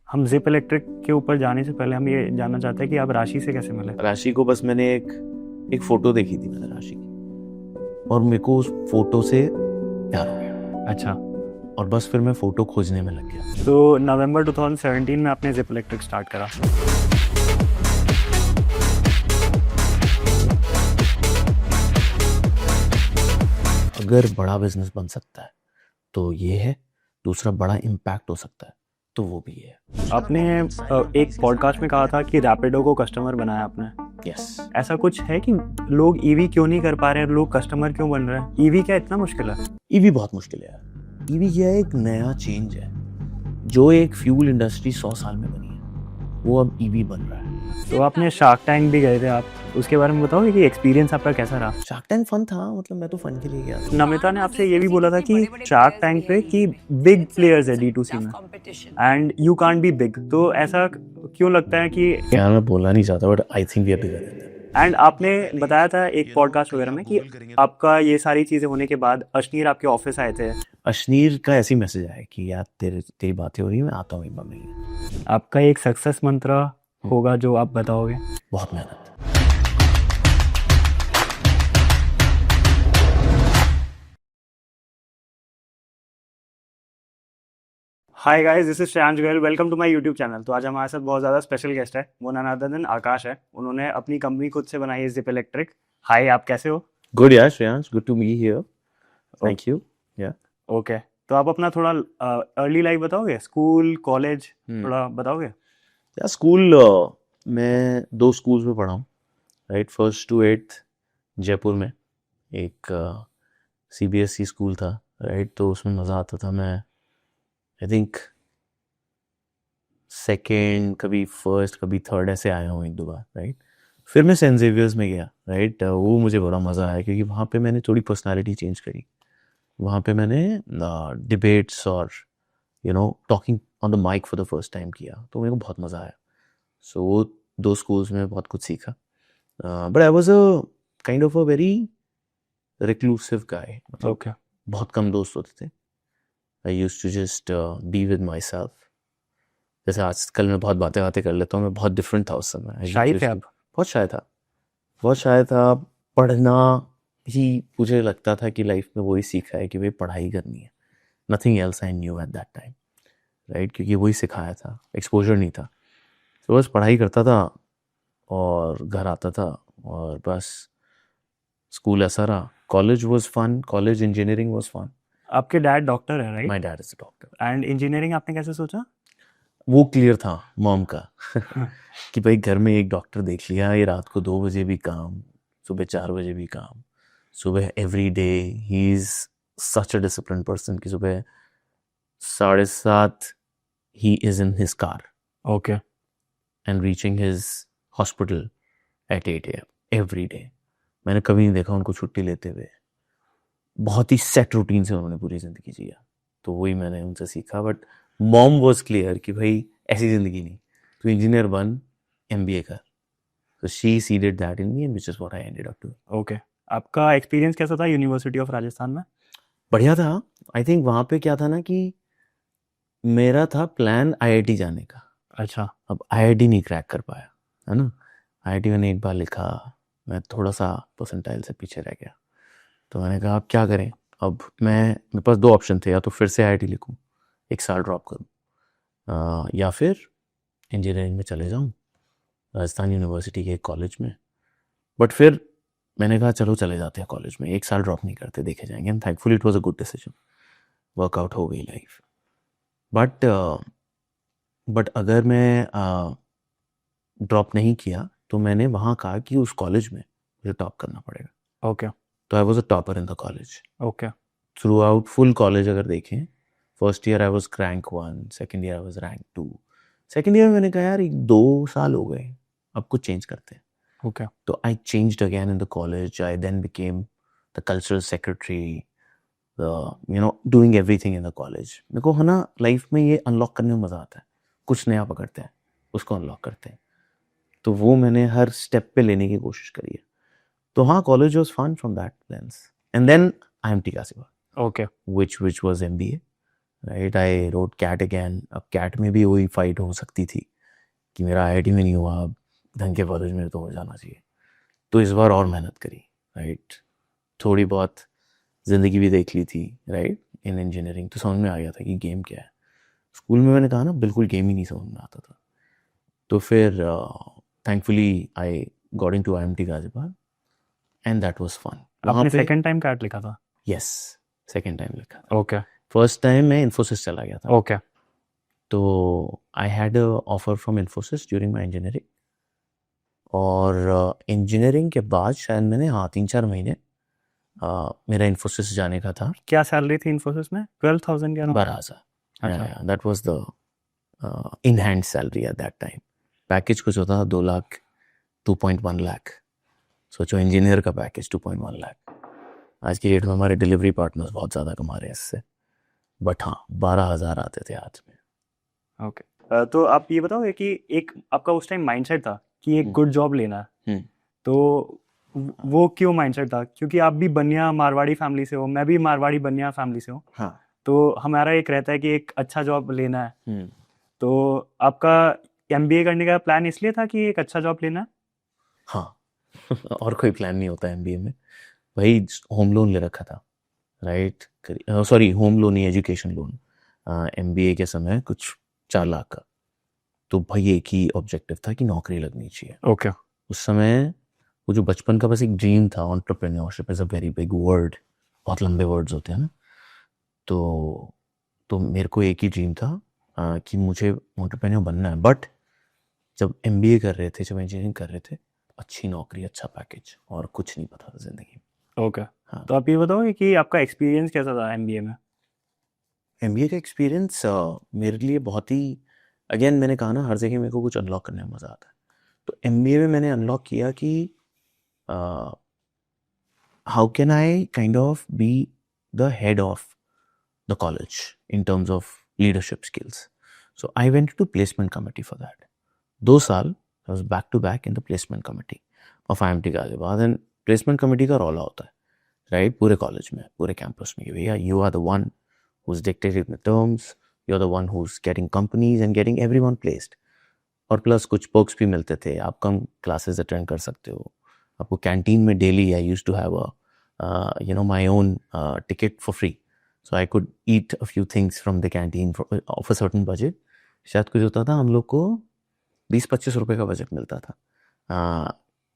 हम zip electric के ऊपर जाने से पहले हम ये जानना चाहते हैं कि आप राशि से कैसे मिले। राशि को बस मैंने एक फोटो देखी थी मैंने राशि की, और मेरे को उस फोटो से प्यार हो गया। अच्छा, और बस फिर मैं फोटो खोजने में लग गया। तो नवंबर 2017 में आपने जिप इलेक्ट्रिक स्टार्ट करा। अगर बड़ा बिजनेस बन सकता है तो ये है, दूसरा बड़ा इम्पैक्ट हो सकता है तो वो भी है। आपने एक पॉडकास्ट में कहा था कि रैपिडो को कस्टमर बनाया आपने। यस, ऐसा कुछ है कि लोग ईवी क्यों नहीं कर पा रहे हैं, लोग कस्टमर क्यों बन रहे हैं? ईवी क्या इतना मुश्किल है? ईवी बहुत मुश्किल है यार। ईवी क्या है, एक नया चेंज है। जो एक फ्यूल इंडस्ट्री 100 साल में बनी है वो अब ईवी बन रहा है। तो आपने शार्क टैंक भी गए थे आप, उसके बारे में बताओगे कि एक्सपीरियंस आपका कैसा रहा? शार्क टैंक फन था, मतलब मैं तो फन के लिए गया था। नमिता ने आपसे ये भी बोला था कि शार्क टैंक पे कि बिग प्लेयर्स है D2C में and you can't be big, तो ऐसा क्यों लगता है कि यार मैं बोलना नहीं चाहता but I think we are bigger than that. And आपने बताया था एक पॉडकास्ट वगैरह में कि आपका ये सारी चीजें होने के बाद अश्नीर आपके ऑफिस आए थे। अश्नीर का ऐसी मैसेज आया कि यार तेरी बातें हो रही है, मैं आता हूँ एक बार मिलने। आपका एक सक्सेस मंत्र होगा जो आप बताओगे? बहुत मेहनत। Hi guys, this is Shreyansh Goyal, welcome to my YouTube channel. तो आज हमारे साथ बहुत ज़्यादा स्पेशल गेस्ट है, वो नन अदर देन आकाश है। उन्होंने अपनी कंपनी खुद से बनाई है, जिप इलेक्ट्रिक। हाय, आप कैसे हो? गुड यार Shreyansh, good to be here. Thank you. Yeah okay, तो आप अपना थोड़ा अर्ली लाइफ बताओगे, स्कूल कॉलेज थोड़ा बताओगे? यार स्कूल मैं 2 स्कूल्स में पढ़ा हूँ, right. First to 8th Jaipur में एक CBSE स्कूल था, राइट। तो उसमें मज़ा आता था। मैं आई थिंक सेकेंड, कभी फर्स्ट, कभी थर्ड ऐसे आया हूँ 1-2 बार, राइट। फिर मैं सेंट जेवियर्स में गया, राइट। वो मुझे बड़ा मज़ा आया क्योंकि वहाँ पे मैंने थोड़ी पर्सनालिटी चेंज करी। वहाँ पे मैंने डिबेट्स और talking on the mic for the first time किया, तो मेरे को बहुत मज़ा आया। सो वो 2 स्कूल्स में बहुत कुछ सीखा। But I was a kind of a very reclusive guy. Okay, बहुत कम दोस्त होते थे। I used to just be with myself. जैसे आजकल मैं बहुत बातें कर लेता हूँ, मैं बहुत डिफरेंट था उस समय। शाही थे आप? बहुत शाय था, बहुत शाय था। पढ़ना ही मुझे लगता था कि लाइफ में वही सीखा है कि भाई पढ़ाई करनी है। Nothing else I knew at that time, right. क्योंकि वही सिखाया था, एक्सपोजर नहीं था। तो बस पढ़ाई करता था और घर आता था और बस स्कूल ऐसा रहा। College was fun, college engineering was fun. आपके डैड डॉक्टर है, right? My dad is a doctor. And engineering आपने कैसे सोचा? वो क्लियर था मॉम का कि भाई घर में एक डॉक्टर देख लिया, ये रात को 2 बजे भी काम, सुबह 4 बजे भी काम, सुबह every day. He is such a discipline person कि सुबह 7:30 he is in his car okay, and reaching his hospital eight 8 AM every day. मैंने कभी नहीं देखा उनको छुट्टी लेते हुए। बहुत ही सेट रूटीन से उन्होंने पूरी ज़िंदगी जिया, तो वही मैंने उनसे सीखा। बट मॉम वाज क्लियर कि भाई ऐसी ज़िंदगी नहीं, तू इंजीनियर बन, MBA कर। तो she seeded that in me and which is what I ended up doing. Okay. आपका एक्सपीरियंस कैसा था यूनिवर्सिटी ऑफ राजस्थान में? बढ़िया था। आई थिंक वहाँ पे क्या था ना कि मेरा था प्लान IIT जाने का। अच्छा, अब IIT नहीं क्रैक कर पाया, है ना। IIT मैंने एक बार लिखा, मैं थोड़ा सा परसेंटाइल से पीछे रह गया। तो मैंने कहा अब क्या करें। अब मेरे पास 2 ऑप्शन थे, या तो फिर से IIT लिखूं, 1 साल ड्रॉप करूं, या फिर इंजीनियरिंग में चले जाऊं राजस्थान यूनिवर्सिटी के एक कॉलेज में। बट फिर मैंने कहा चलो चले जाते हैं कॉलेज में, 1 साल ड्रॉप नहीं करते, देखे जाएंगे। And thankfully it was a good decision, workout हो गई लाइफ। बट अगर मैं ड्रॉप नहीं किया तो मैंने वहाँ कहा कि उस कॉलेज में मुझे टॉप करना पड़ेगा। ओके, तो आई was a topper in the college okay, through out full college. अगर देखें, first year I was rank 1, second year I was rank 2। Second year में मैंने कहा यार 2 साल हो गए, अब कुछ चेंज करते हैं। ओके, तो I changed again in the college. I then became the cultural secretary, doing everything in the college. मेरे को है ना लाइफ में ये अनलॉक करने में मज़ा आता है। कुछ नया पकड़ते हैं, उसको अनलॉक करते हैं। तो वो मैंने हर स्टेप पे लेने की कोशिश करी है। तो हाँ, college was fun from that lens. And then IMT Kasipur, okay. which was MBA, right. I wrote CAT again. अब कैट में भी वही फाइट हो सकती थी कि मेरा आईआईटी में नहीं हुआ, अब ढंग के कॉलेज में तो हो जाना चाहिए. तो इस बार और मेहनत करी. राइट. थोड़ी बहुत ज़िंदगी भी देख ली थी. राइट. इन इंजीनियरिंग तो समझ में आ गया था कि गेम क्या है. स्कूल में मैंने कहा ना, बिल्कुल गेम ही नहीं समझ में आता था. तो फिर thankfully I got into IMT Ghaziabad and that was fun. वहाँ आपने पे सेकंड टाइम कैट लिखा था? यस, सेकेंड टाइम लिखा था. ओके फर्स्ट टाइम मैं इन्फोसिस चला गया था. ओके. तो I had a offer from Infosys during my engineering. और इंजीनियरिंग के बाद शायद मैंने 3-4 महीने मेरा इन्फोसिस जाने का था. क्या सैलरी थी इन्फोसिस में? 12,000 के अराउंड? 12,000. अच्छा. That was the in hand salary at that time. Package कुछ होता था 2 लाख, 2.1 लाख. सोचो इंजीनियर का पैकेज 2.1 लाख. आज की डेट में हमारे डिलीवरी पार्टनर्स बहुत ज़्यादा कमा रहे हैं इससे. बट हाँ, 12,000 आते थे हाथ में. ओके. तो आप ये बताओगे कि एक आपका उस टाइम माइंडसेट था कि एक गुड जॉब लेना है, तो वो क्यों माइंडसेट था? क्योंकि आप भी बनिया मारवाड़ी फैमिली से हो, मैं भी मारवाड़ी बनिया फैमिली से हूँ. हाँ. तो हमारा एक रहता है कि एक अच्छा जॉब लेना है. तो आपका एमबीए करने का प्लान इसलिए था कि एक अच्छा जॉब लेना है? हाँ. और कोई प्लान नहीं होता एमबीए में. वही होम लोन ले रखा था. राइट. सॉरी, होम लोन ही, एजुकेशन लोन. एमबीए के समय कुछ 4 लाख का. तो भाई एक ही ऑब्जेक्टिव था कि नौकरी लगनी चाहिए. ओके. उस समय वो जो बचपन का बस एक ड्रीम था. Entrepreneurship is a very big word. बहुत लंबे वर्ड्स होते हैं ना. तो मेरे को एक ही ड्रीम था कि मुझे एंटरप्रेन्योर बनना है. बट जब एमबीए कर रहे थे, जब इंजीनियरिंग कर रहे थे, अच्छी नौकरी, अच्छा पैकेज, और कुछ नहीं पता था ज़िंदगी में. ओके. हाँ. तो आप ये बताओगे कि आपका एक्सपीरियंस कैसा था एमबीए में? एमबीए का एक्सपीरियंस मेरे लिए बहुत ही, अगेन मैंने कहा ना, हर जगह मेरे को कुछ अनलॉक करने में मज़ा आता है. तो एमबीए में मैंने अनलॉक किया कि how can I kind of be the head of the college in terms of leadership skills. So I went to placement committee for that. 2 साल I was back to back in the placement committee of IMT Ghaziabad. And placement committee का रौला होता है, right, पूरे college में, पूरे campus में, कि भैया you are the one who's dictating the terms, you're the one who's getting companies and getting everyone placed. और प्लस कुछ पर्क्स भी मिलते थे. आप कम क्लासेस अटेंड कर सकते हो. आपको कैंटीन में daily I use to have a my own ticket for free. So I could eat a few things from the canteen of a certain budget. शायद कुछ होता था, हम लोग को 20-25 रुपए का बजट मिलता था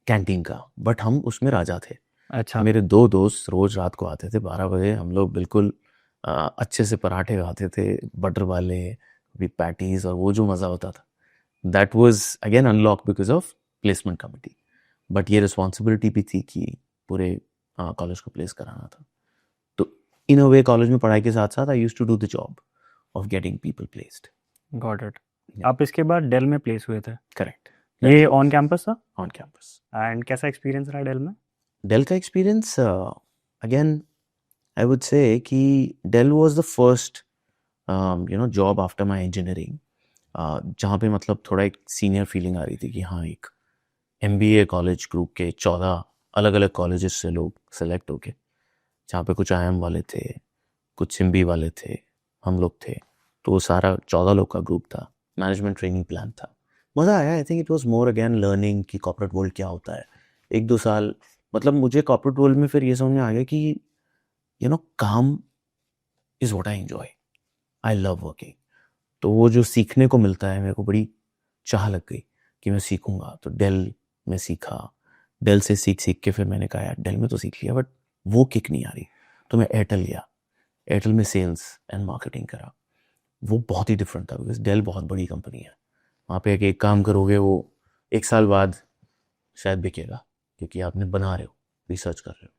कैंटीन का. बट हम उसमें राजा थे. अच्छा. मेरे 2 दोस्त रोज रात को आते थे 12 बजे. हम लोग बिल्कुल अच्छे से पराठे खाते थे, बटर वाले भी, पैटीज, और वो जो मज़ा होता था, that was again unlock because of placement committee. But ये रिस्पॉन्सिबिलिटी भी थी कि पूरे कॉलेज को प्लेस कराना था. इन अ वे कॉलेज में पढ़ाई के साथ साथ I used to do the job of getting people placed. Got it. Yeah. आप इसके बाद डेल में प्लेस हुए थे? करेक्ट. ये ऑन कैंपस था? On campus. एंड कैसा एक्सपीरियंस रहा डेल में? डेल का experience, again I would say कि Dell was the first job after my engineering जहाँ पे मतलब थोड़ा एक सीनियर फीलिंग आ रही थी कि हाँ, एक एमबीए कॉलेज ग्रुप के 14 अलग अलग कॉलेजेस से लोग सेलेक्ट होके, जहाँ पे कुछ IIM वाले थे, कुछ सिम्बी वाले थे, हम लोग थे. तो सारा 14 लोग का ग्रुप था. मैनेजमेंट ट्रेनिंग प्लान था. मज़ा आया. I think it was more again learning कि कॉर्पोरेट वर्ल्ड क्या होता है. 1-2 साल मतलब मुझे कॉर्पोरेट वर्ल्ड में फिर ये समझ में आ गया कि काम is what I enjoy. I love working. तो वो जो सीखने को मिलता है, मेरे को बड़ी चाह लग गई कि मैं सीखूंगा. तो डेल में सीखा. डेल से सीख के फिर मैंने कहा यार, डेल में तो सीख लिया बट वो किक नहीं आ रही. तो मैं एयरटेल लिया. एयरटेल में सेल्स एंड मार्केटिंग करा. वो बहुत ही डिफरेंट था बिकॉज डेल बहुत बड़ी कंपनी है. वहाँ पे एक काम करोगे, वो 1 साल बाद शायद बिकेगा क्योंकि आपने बना रहे हो, रिसर्च कर रहे हो.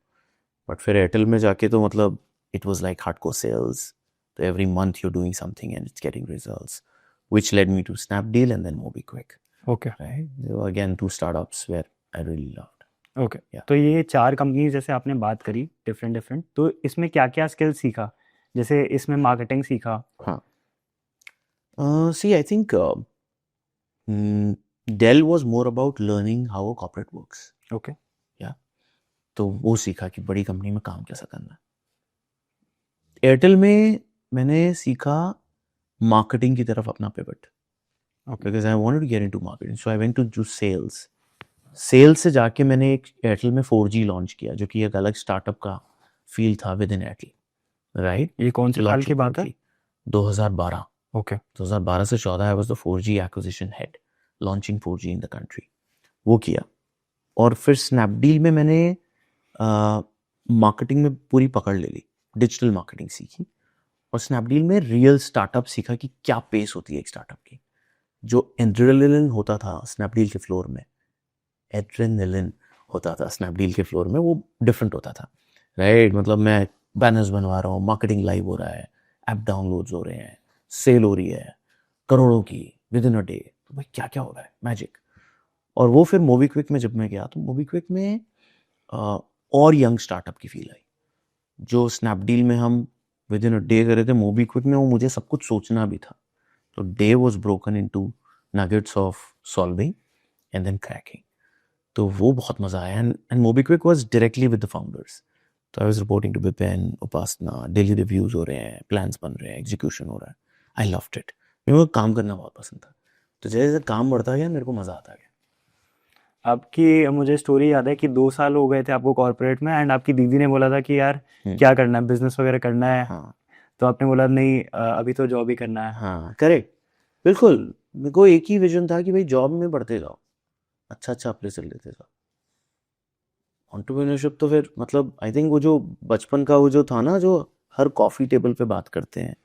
बट फिर एयरटेल में जाके तो मतलब it was like hardcore sales. तो every month you doing something and it's getting results, which led me to Snapdeal and then MobiKwik. Okay. Right. Again 2 startups where I really loved. Okay. तो ये 4 companies जैसे आपने बात करी different, तो इसमें क्या क्या स्किल्स सीखा? जैसे इसमें मार्केटिंग सीखा. हाँ. See, I think Dell was more about learning how a corporate works. Okay. तो वो सीखा कि बड़ी कंपनी में काम कैसा करना है. एयरटेल में मैंने सीखा मार्केटिंग की तरफ अपना pivot, because I wanted to get into marketing, so I went to do sales. Sales से जाके मैंने एक एयरटेल में 4G लॉन्च किया, जो कि एक अलग स्टार्टअप का फील था विद इन एयरटेल, राइट। ये कौन से साल की बात है? 2012। ओके 2012 से 14 I was the 4G acquisition head, launching 4G in the country, वो किया। और फिर स्नैपडील में मैंने मार्केटिंग में पूरी पकड़ ले ली, डिजिटल मार्केटिंग सीखी, और स्नैपडील में रियल स्टार्टअप सीखा कि क्या पेस होती है एक स्टार्टअप की। जो एड्रेनलिन होता था स्नैपडील के फ्लोर में, एड्रेनलिन होता था स्नैपडील के फ्लोर में, वो डिफरेंट होता था, राइट। मतलब मैं बैनर्स बनवा रहा हूँ, मार्केटिंग लाइव हो रहा है, ऐप डाउनलोड्स हो रहे हैं, सेल हो रही है करोड़ों की विद इन अ डे, तो भाई क्या क्या हो रहा है, मैजिक। और वो फिर मोबीक्विक में जब मैं गया तो मोबीक्विक में और यंग स्टार्टअप की फील आई। जो स्नैपडील में हम विद इन अ डे कर रहे थे, मोबीक्विक में वो मुझे सब कुछ सोचना भी था। तो day was broken into nuggets of solving and then cracking. तो वो बहुत मजा आया। And MobiKwik was directly with the founders, तो I was reporting to Vipin, Upasana, daily reviews हो रहे हैं, प्लान्स बन रहे हैं, एग्जीक्यूशन हो रहा है। आई लव्ड इट, मेरे को काम करना बहुत पसंद था। तो जैसे जैसे काम बढ़ता गया मेरे को मजा आता गया। आपकी मुझे स्टोरी याद है कि 2 साल हो गए थे आपको कॉर्पोरेट में, एंड आपकी दीदी ने बोला था कि यार क्या करना है, बिजनेस वगैरह करना है। हाँ तो आपने बोला नहीं अभी तो जॉब ही करना है। हाँ करेक्ट, बिल्कुल। मेरे को एक ही विजन था कि भाई जॉब में बढ़ते जाओ, अच्छा अच्छा अप्रेजल लेते जाओ। एंटरप्रेन्योरशिप तो फिर मतलब आई थिंक वो जो बचपन का वो जो था ना, जो हर कॉफ़ी टेबल पे बात करते हैं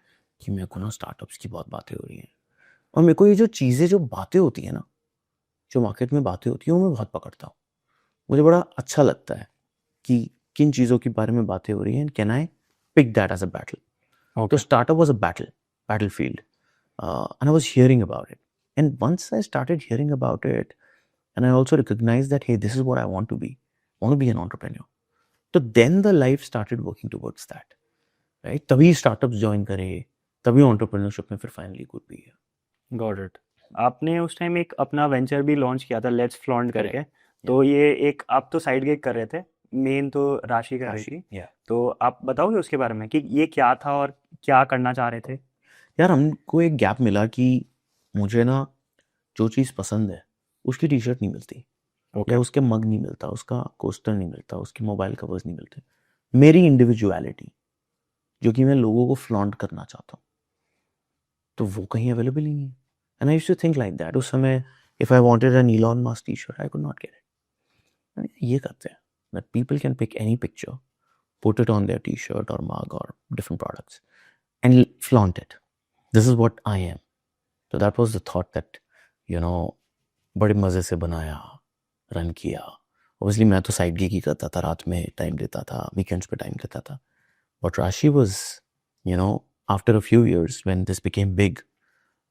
कि मेरे को ना स्टार्टअप्स की बहुत बातें हो रही हैं, और मेरे को ये जो चीज़ें जो बातें होती हैं ना, जो मार्केट में बातें होती हैं, वो मैं बहुत पकड़ता हूँ। मुझे बड़ा अच्छा लगता है कि किन चीज़ों के बारे में बातें हो रही हैं, can I pick that as a battle. तो okay startup was a battlefield, and I was hearing about it. And once I started hearing about it, and I also recognized that, hey, this is what I want to be. I want to be an entrepreneur. So then the life started working towards that, right? तभी startups join करे, तभी entrepreneurship में फिर finally good भी है। Got it. आपने उस time एक अपना वेंचर भी लॉन्च किया था, लेट्स फ्लॉन्ट करके। Correct. तो ये एक आप तो साइड गिग कर रहे थे, मेन तो राशि कर रही थी। Yeah. तो आप बताओगे उसके बारे में कि ये क्या था और क्या करना चाह रहे थे? यार हमको एक गैप मिला कि मुझे ना जो चीज़ पसंद है उसकी टी शर्ट नहीं मिलती, ओके या उसके मग नहीं मिलता, उसका कोस्टर नहीं मिलता, उसके मोबाइल कवर्स नहीं मिलते। मेरी इंडिविजुअलिटी जो कि मैं लोगों को फ्लॉन्ट करना चाहता हूँ, तो वो कहीं अवेलेबल ही नहीं है। And I used to think like that. उस समय if I wanted an Elon Musk T shirt I could not get it. ये करते हैं that people can pick any picture, put it on their T shirt और mug और different products and flaunt it, this is what I am. तो that was the thought that you know बड़े मज़े से बनाया, रन किया। Obviously मैं तो साइड गिग ही करता था, रात में टाइम देता था, वीकेंड्स पे टाइम देता था। बट राशि was, you know, after a few years when this became big,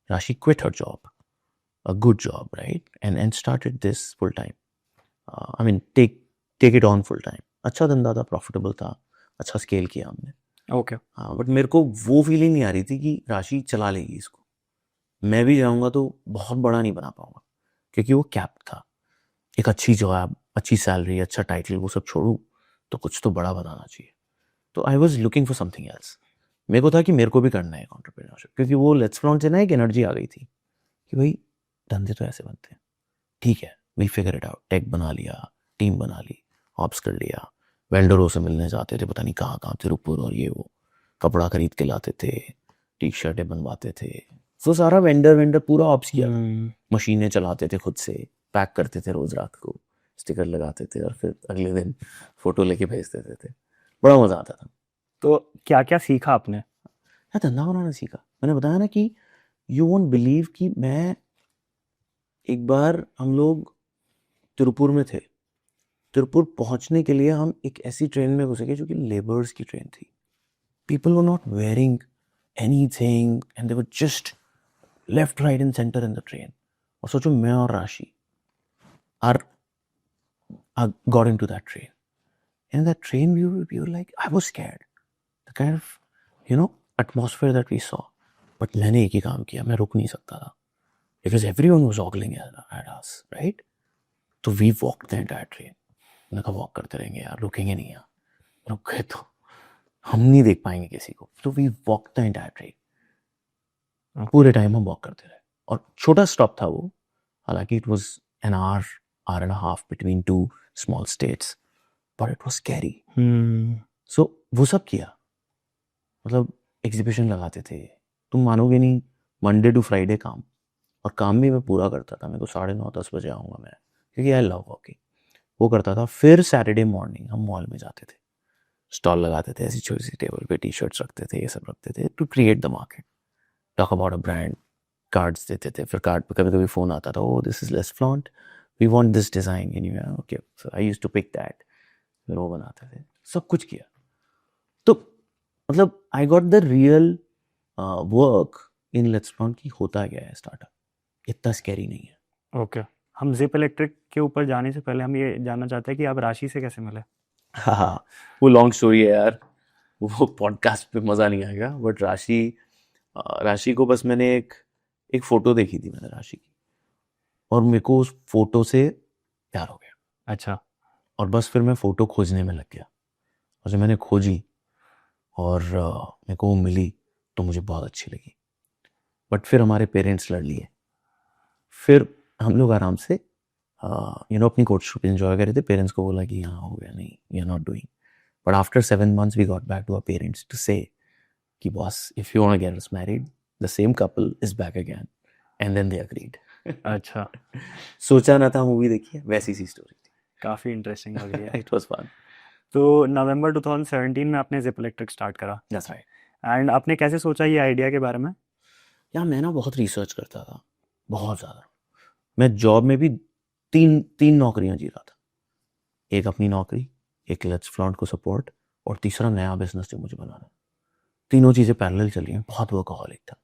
Rashi quit her job, a good job, right? And started this full time. I mean, take it on full time. अच्छा धंधा था, profitable था, अच्छा scale किया हमने। Okay हाँ, but मेरे को वो फीलिंग नहीं आ रही थी कि राशि चला लेगी इसको, मैं भी जाऊंगा तो बहुत बड़ा नहीं बना पाऊंगा, क्योंकि वो कैप था। एक अच्छी जॉब, अच्छी सैलरी, अच्छा टाइटल, वो सब छोड़ू तो कुछ तो बड़ा बनाना चाहिए। तो I was looking for something else. मेरे को था कि मेरे को भी करना है एंटरप्रेन्योरशिप, क्योंकि वो लेट्स फ्लॉन्ट से ना एक एनर्जी आ गई थी कि भाई धंधे तो ऐसे बनते हैं, ठीक है, we figure it out. Tech बना लिया, टीम बना ली, ऑप्स कर लिया, वेंडरों से मिलने जाते थे, पता नहीं कहाँ कहाँ, तिरुपुर और ये वो, कपड़ा खरीद के लाते थे, टी शर्टें बनवाते थे। तो सारा वेंडर पूरा ऑप्स किया, मशीनें चलाते थे खुद से, पैक करते थे रोज रात को, स्टिकर लगाते थे और फिर अगले दिन फोटो लेके भेज देते थे। बड़ा मजा आता था। तो क्या क्या सीखा आपने? मैं धंधा बनाना सीखा। मैंने बताया ना कि यू वोंट बिलीव कि मैं, एक बार हम लोग तिरुपुर में थे, तिरुपुर पहुंचने के लिए हम एक ऐसी ट्रेन में घुसे जो कि लेबर्स की ट्रेन थी। People were not wearing anything and they were just left right and centre in the train. और सोचो मैं और Rashi are got into that train, and in that train we were like, I was scared, the kind of, you know, atmosphere that we saw. But मैंने एक ही काम किया, मैं रुक नहीं सकता था, because everyone was ogling at us, right? तो we walked the entire train। मैंने कहा वॉक करते रहेंगे यार, रुकेंगे नहीं यार, रुक गए तो हम नहीं देख पाएंगे किसी को, तो we walk the entire train, पूरे टाइम हम वॉक करते रहे। और छोटा स्टॉप था वो, हालांकि it was an hour and half between two small states, but it was scary. So वो सब किया, मतलब एग्जीबिशन लगाते थे, तुम मानोगे नहीं, मंडे टू फ्राइडे काम, और काम भी मैं पूरा करता था। मेरे को 9:30-10 बजे आऊँगा मैं, क्योंकि आई लव वॉकिंग, वो करता था। फिर सैटरडे मॉर्निंग हम मॉल में जाते थे, स्टॉल लगाते थे, ऐसी छोटी सी टेबल पे टी शर्ट्स रखते थे, ये सब रखते थे, to create the market, talk about a brand, cards देते थे। फिर कार्ड पे कभी कभी फ़ोन आता था, oh this is let's flaunt, we want this design in you, okay, so I used to pick that, फिर वो बनाते थे, सब कुछ किया। तो मतलब I got the real work in let's flaunt की होता क्या है स्टार्टअप, इतना स्कैरी नहीं है। ओके, हम जिप इलेक्ट्रिक के ऊपर जाने से पहले हम ये जानना चाहते हैं कि आप राशि से कैसे मिले? हाँ, वो लॉन्ग स्टोरी है यार, वो पॉडकास्ट पे मज़ा नहीं आएगा। बट राशि को बस मैंने एक फ़ोटो देखी थी मैंने राशि की, और मेरे को उस फोटो से प्यार हो गया। अच्छा। और बस फिर मैं फ़ोटो खोजने में लग गया, और जब मैंने खोजी और मेरे को वो मिली तो मुझे बहुत अच्छी लगी। बट फिर हमारे पेरेंट्स लड़ लिए, फिर हम लोग आराम से अपनी कोर्टशिप एंजॉय कर रहे थे। पेरेंट्स को बोला कि हाँ हो गया, नहीं we are not doing. But after 7 months we got back to our parents to say कि boss if you want to get us married, the same couple is back again, and then they agreed. अच्छा, सोचा ना था, movie देखी है, वैसी सी story काफ़ी interesting लग रही है। थी। It was fun. तो नवंबर 2017 में आपने जिप इलेक्ट्रिक स्टार्ट करा, दैट्स राइट। एंड आपने कैसे सोचा ये आइडिया के बारे में? यार मैं ना बहुत रिसर्च करता था, बहुत ज़्यादा। मैं जॉब में भी तीन तीन नौकरियां जी रहा था, एक अपनी नौकरी, एक लेट्स फ्लॉन्ट को सपोर्ट, और तीसरा नया बिजनेस जो मुझे बनाना। तीनों चीज़ें पैरेलल चल रही हैं, बहुत वर्कहॉलिक था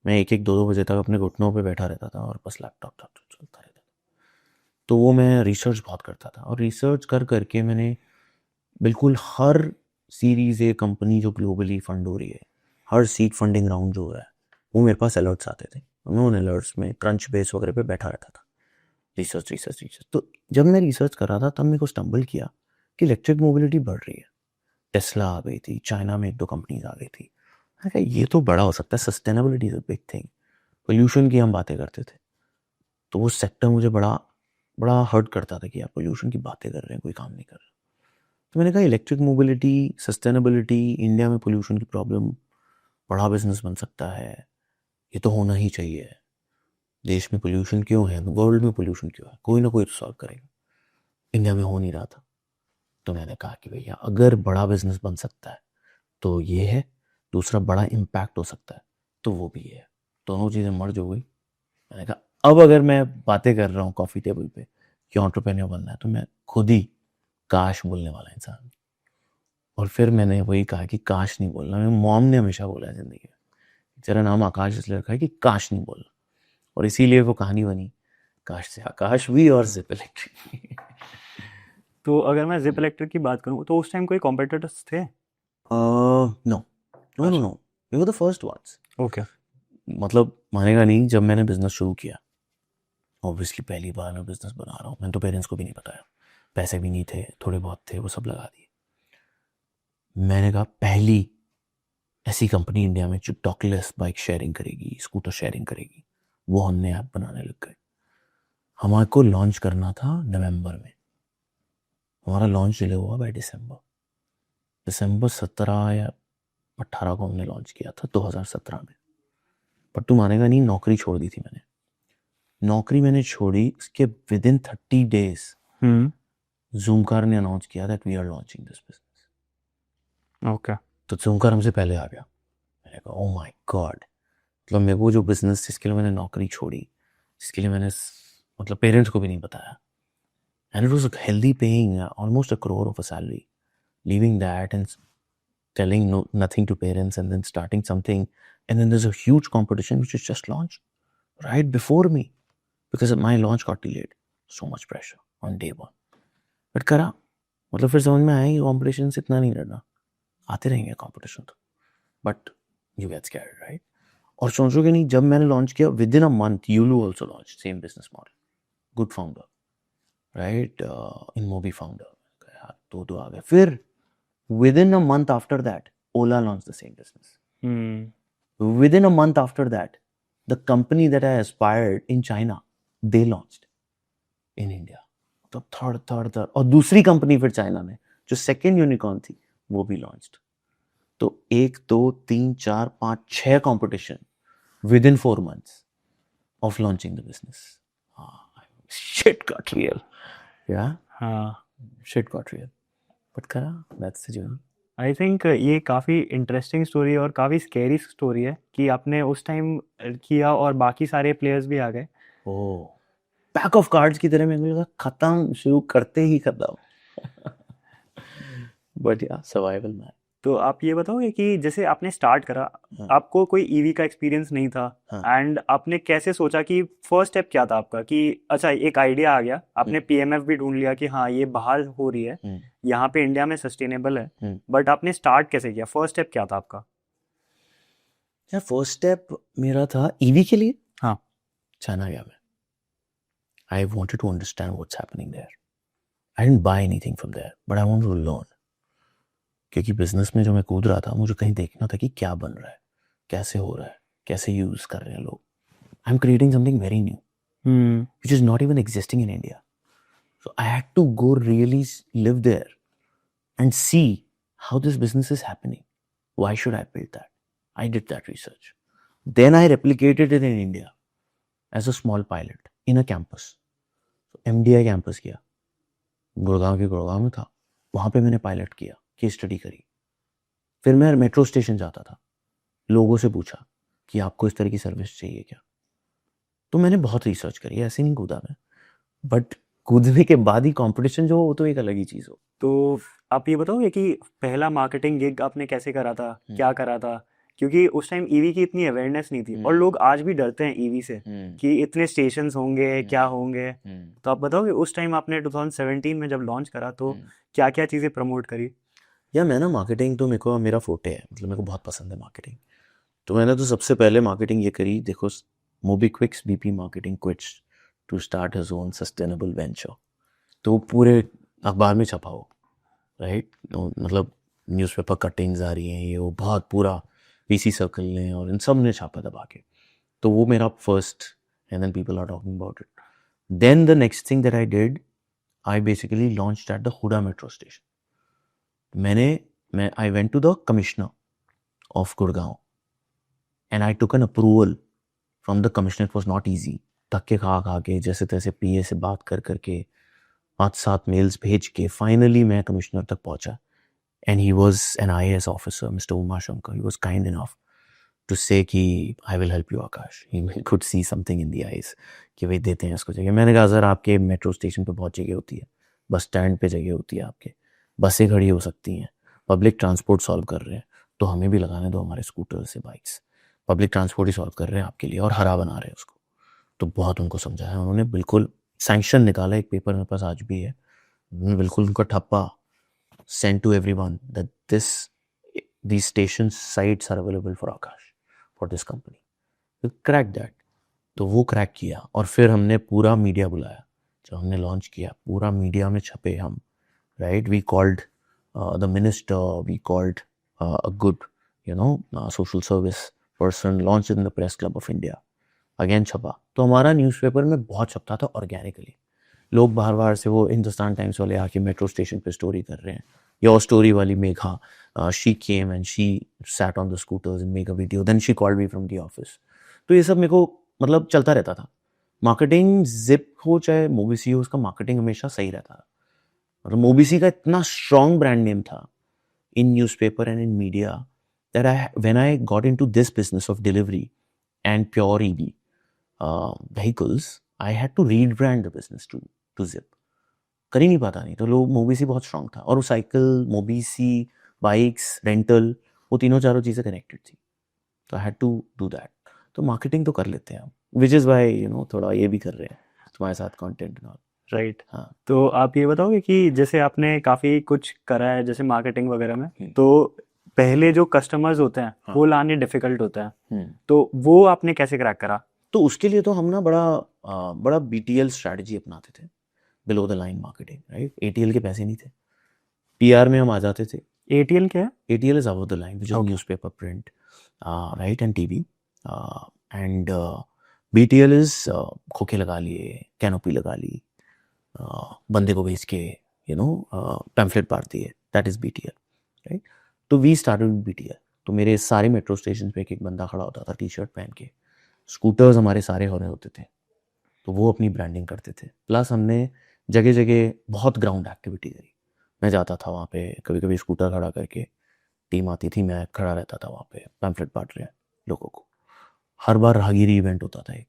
मैं। 1-1, 2-2 बजे तक अपने घुटनों पे बैठा रहता था और बस लैपटॉप चलता रहता था। तो वो मैं रिसर्च बहुत करता था, और रिसर्च कर करके मैंने बिल्कुल हर सीरीज़ ए कंपनी जो ग्लोबली फंड हो रही है, हर सीड फंडिंग राउंड जो है, वो मेरे पास अलर्ट्स आते थे। मैं उन अलर्ट्स में क्रंच बेस वगैरह पे बैठा रहता था, रिसर्च। तो जब मैं रिसर्च कर रहा था तब मेरे को स्टम्बल किया कि इलेक्ट्रिक मोबिलिटी बढ़ रही है। टेस्ला आ गई थी, चाइना में 1-2 कंपनीज आ गई थी। मैंने कहा ये तो बड़ा हो सकता है, sustainability is a big thing. Pollution की हम बातें करते थे, तो वो सेक्टर मुझे बड़ा बड़ा हर्ट करता था कि आप पोल्यूशन की बातें कर रहे हैं, कोई काम नहीं कर रहा। तो मैंने कहा इलेक्ट्रिक मोबिलिटी, सस्टेनेबिलिटी, इंडिया में पोल्यूशन की प्रॉब्लम, बड़ा बिजनेस बन सकता है, ये तो होना ही चाहिए। देश में पोल्यूशन क्यों है, वर्ल्ड में पोल्यूशन क्यों है, कोई ना कोई तो सॉल्व करेगा। इंडिया में हो नहीं रहा था। तो मैंने कहा कि भैया अगर बड़ा बिजनेस बन सकता है तो ये है, दूसरा बड़ा इम्पैक्ट हो सकता है तो वो भी है, दोनों चीज़ें मर्ज हो गई। मैंने कहा अब अगर मैं बातें कर रहा हूँ कॉफ़ी टेबल पे कि एंटरप्रेन्योर बनना है, तो मैं खुद ही काश बोलने वाला इंसान। और फिर मैंने वही कहा कि काश नहीं बोलना। मेरी मॉम ने हमेशा बोला है ज़िंदगी में, तेरा नाम आकाश इसलिए रखा है कि काश नहीं बोलना, और इसीलिए वो कहानी बनी काश से आकाश भी और जिप इलेक्ट्रिक। तो अगर मैं जिप इलेक्ट्रिक की बात करूँ तो उस टाइम कोई कॉम्पिटिटर्स थे? No no no no, we were the first ones. Okay. मतलब मानेगा नहीं, जब मैंने बिजनेस शुरू किया, ऑब्वियसली पहली बार मैं बिजनेस बना रहा हूँ, मैंने तो पेरेंट्स को भी नहीं बताया, पैसे भी नहीं थे, थोड़े बहुत थे, वो सब लगा दिए। मैंने कहा पहली ऐसी कंपनी इंडिया में जो डॉकलेस बाइक शेयरिंग करेगी, स्कूटर शेयरिंग करेगी, वो हमने ऐप बनाने लग गए। हमारे को लॉन्च करना था नवंबर में, हमारा लॉन्च डिले हुआ बाय दिसंबर 17 या 18 को हमने लॉन्च किया था 2017 में। पर तू मानेगा नहीं, नौकरी छोड़ दी थी मैंने। नौकरी मैंने छोड़ी, उसके विद इन 30 days ज़ूमकार ने अनाउंस किया that we are launching this business. Okay. तो ज़ूमकार हमसे पहले आ गया। मैंने कहा ओह माय गॉड, मतलब मेरे को जो बिजनेस जिसके लिए मैंने नौकरी छोड़ी, जिसके लिए मैंने मतलब पेरेंट्स को भी नहीं बताया, and it was healthy paying almost 1 crore of a salary, leaving that and telling nothing to parents and then starting something, and then there's a huge competition which is just launched right before me because my launch got delayed. So much pressure on day one. But करा, मतलब फिर समझ में आया कि competition से इतना नहीं डरना, आते रहेंगे कॉम्पिटिशन तो, but you get scared right. और सोचोगे नहीं, जब मैंने लॉन्च किया with in a month Yulu also launch same business model, good founder right, in movie founder, यार दो आ गए। फिर Within a month after that, Ola launched the same business. Within a month after that, the company that I aspired in China, they launched in India. तो third और दूसरी company फिर China में जो सेकेंड यूनिकॉर्न थी वो भी launched. तो 1 2 3 4 5 6 competition within 4 months of launching the business. Shit got real. Yeah. Shit got real. But करा, that's the journey. I think ये काफ़ी इंटरेस्टिंग स्टोरी और काफ़ी स्केरी स्टोरी है कि आपने उस टाइम किया और बाकी सारे प्लेयर्स भी आ गए. ओह, पैक ऑफ कार्ड्स की तरह मेरे को लगा खत्म, शुरू करते ही खत्म. बट या सर्वाइवल मैन. तो आप ये बताओगे कि जैसे आपने स्टार्ट करा, आपको कोई ईवी का एक्सपीरियंस नहीं था, एंड आपने कैसे सोचा कि फर्स्ट स्टेप क्या था आपका कि अच्छा एक आइडिया आ गया, आपने पीएमएफ भी ढूंढ लिया कि हाँ ये बाहर हो रही है, यहाँ पे इंडिया में सस्टेनेबल है, बट आपने स्टार्ट कैसे किया? फर्स्ट स्टेप क्या था आपका? यार फर्स्ट स्टेप मेरा था ईवी के लिए. हाँ, चाइना गया मैं. I wanted to understand what's happening there. I didn't buy anything from there, but I wanted to learn. क्योंकि बिजनेस में जो मैं कूद रहा था, मुझे कहीं देखना था कि क्या बन रहा है, कैसे हो रहा है, कैसे यूज कर रहे हैं लोग. I am creating something very new which is not even existing in India. So I had to go really live there and see how this business is happening. Why should I build that? I did that research. Then I replicated it in India as a small pilot in a campus. MDI campus किया, गुड़गांव के गुड़गांव में था. वहाँ पे मैंने pilot किया, case study करी. फिर मैं मेट्रो स्टेशन जाता था, लोगों से पूछा कि आपको इस तरह की सर्विस चाहिए क्या. तो मैंने बहुत रिसर्च करी, ऐसे नहीं कूदा मैं, बट कूदने के बाद ही कंपटीशन जो हो वो तो एक अलग ही चीज़ हो. तो आप ये बताओगे कि पहला मार्केटिंग गिग आपने कैसे करा था, क्या करा था? क्योंकि उस टाइम ईवी की इतनी अवेयरनेस नहीं थी और लोग आज भी डरते हैं ईवी से कि इतने स्टेशंस होंगे, क्या होंगे. तो आप बताओगे उस टाइम आपने 2017 में जब लॉन्च करा तो क्या क्या चीज़ें प्रमोट करी? या मैं ना मार्केटिंग तो मेरे को मेरा फोटे है, मतलब मेरे को बहुत पसंद है मार्केटिंग. तो मैंने तो सबसे पहले मार्केटिंग ये करी. देखो, MobiKwik's VP marketing quits to start his own sustainable venture. तो पूरे अखबार में छपा हो, राइट. मतलब न्यूज़पेपर कटिंग्स आ रही हैं, ये वो बहुत पूरा पीसी सर्कल ने और इन सब ने छापा दबा के. तो वो मेरा first, and then people are talking about it. Then the next thing that I did, I basically launched at the Huda metro station. I went to the commissioner of Gurgaon and I took an approval from the commissioner. It was not easy. धक्के खा के जैसे तैसे पीए से बात करके 5-7 mails भेज के फाइनली मैं कमिश्नर तक पहुंचा. And he was an IAS officer, Mr. Uma Shankar. He was kind enough to say कि I will help you Akash. He could see something in the eyes कि भाई देते हैं इसको जगह. मैंने कहा सर आपके मेट्रो स्टेशन पे बहुत जगह होती है, बस स्टैंड पे जगह होती है, आपके बसें खड़ी हो सकती हैं, पब्लिक ट्रांसपोर्ट सॉल्व कर रहे हैं, तो हमें भी लगाने दो हमारे स्कूटर से बाइक्स. पब्लिक ट्रांसपोर्ट ही सॉल्व कर रहे हैं आपके लिए और हरा बना रहे हैं उसको. तो बहुत उनको समझाया उन्होंने, बिल्कुल सैंक्शन निकाला, एक पेपर मेरे पास आज भी है, बिल्कुल उनका ठप्पा sent to everyone that these station sites are available for Akash, for this company. We cracked that. तो वो क्रैक किया और फिर हमने पूरा मीडिया बुलाया. जब हमने लॉन्च किया पूरा मीडिया में छपे हम, right. We called the minister, we called a good social service person, launch in the press club of India. Again छपा. तो हमारा न्यूज़पेपर में बहुत छपता था ऑर्गेनिकली. लोग बाहर बाहर से, वो हिंदुस्तान टाइम्स वाले आके मेट्रो स्टेशन पे स्टोरी कर रहे हैं, योर स्टोरी वाली Megha, she came and she sat on the scooters and make a video, then she called me from the office. तो ये सब मेरे को मतलब चलता रहता था. मार्केटिंग जिप हो चाहे मोबीसी हो, उसका मार्केटिंग हमेशा सही रहता था. मतलब मोबीसी का इतना स्ट्रॉन्ग ब्रांड नेम था in newspaper and in media that when I got into this business of delivery and pure EV vehicles, I had to rebrand the business to Zip. कर ही नहीं पाता. नहीं तो लोग, मोबीसी बहुत स्ट्रॉन्ग था और वो साइकिल, मोबीसी, बाइक्स, रेंटल, वो तीनों चारों चीज़ें कनेक्टेड थी. तो I had to do that. तो मार्केटिंग तो कर लेते हैं हम, विच इज़ वाई थोड़ा ये भी कर रहे हैं तुम्हारे साथ कंटेंट और. राइट. हाँ. तो आप ये बताओगे कि जैसे आपने काफ़ी कुछ करा है जैसे मार्केटिंग वगैरह में, तो पहले जो कस्टमर्स होते हैं वो लाने डिफिकल्ट होता है, तो वो आपने कैसे क्रैक करा? तो उसके लिए तो हम ना बड़ा BTL स्ट्रैटेजी अपनाते थे, below the line marketing, right. ATL के पैसे नहीं थे, PR में हम आ जाते थे ATL क्या है? ATL is above the line, which is Okay. newspaper, print, right, and TV. And BTL is खोखे लगा लिए, कैनोपी लगा ली, बंदे को बेच के पैम्फलेट बांट दिए. That is BTL, right? तो we started with BTL. तो मेरे सारे मेट्रो स्टेशन पे एक बंदा खड़ा होता था टी-शर्ट पहन के. स्कूटर्स हमारे सारे हो रहे होते थे, तो वो अपनी ब्रांडिंग करते थे. प्लस हमने जगह जगह बहुत ग्राउंड एक्टिविटी करी. मैं जाता था वहाँ पे, कभी कभी स्कूटर खड़ा करके टीम आती थी, मैं खड़ा रहता था वहाँ पे, पैम्फलेट बांट रहे हैं लोगों को. हर बार राहगीरी इवेंट होता था एक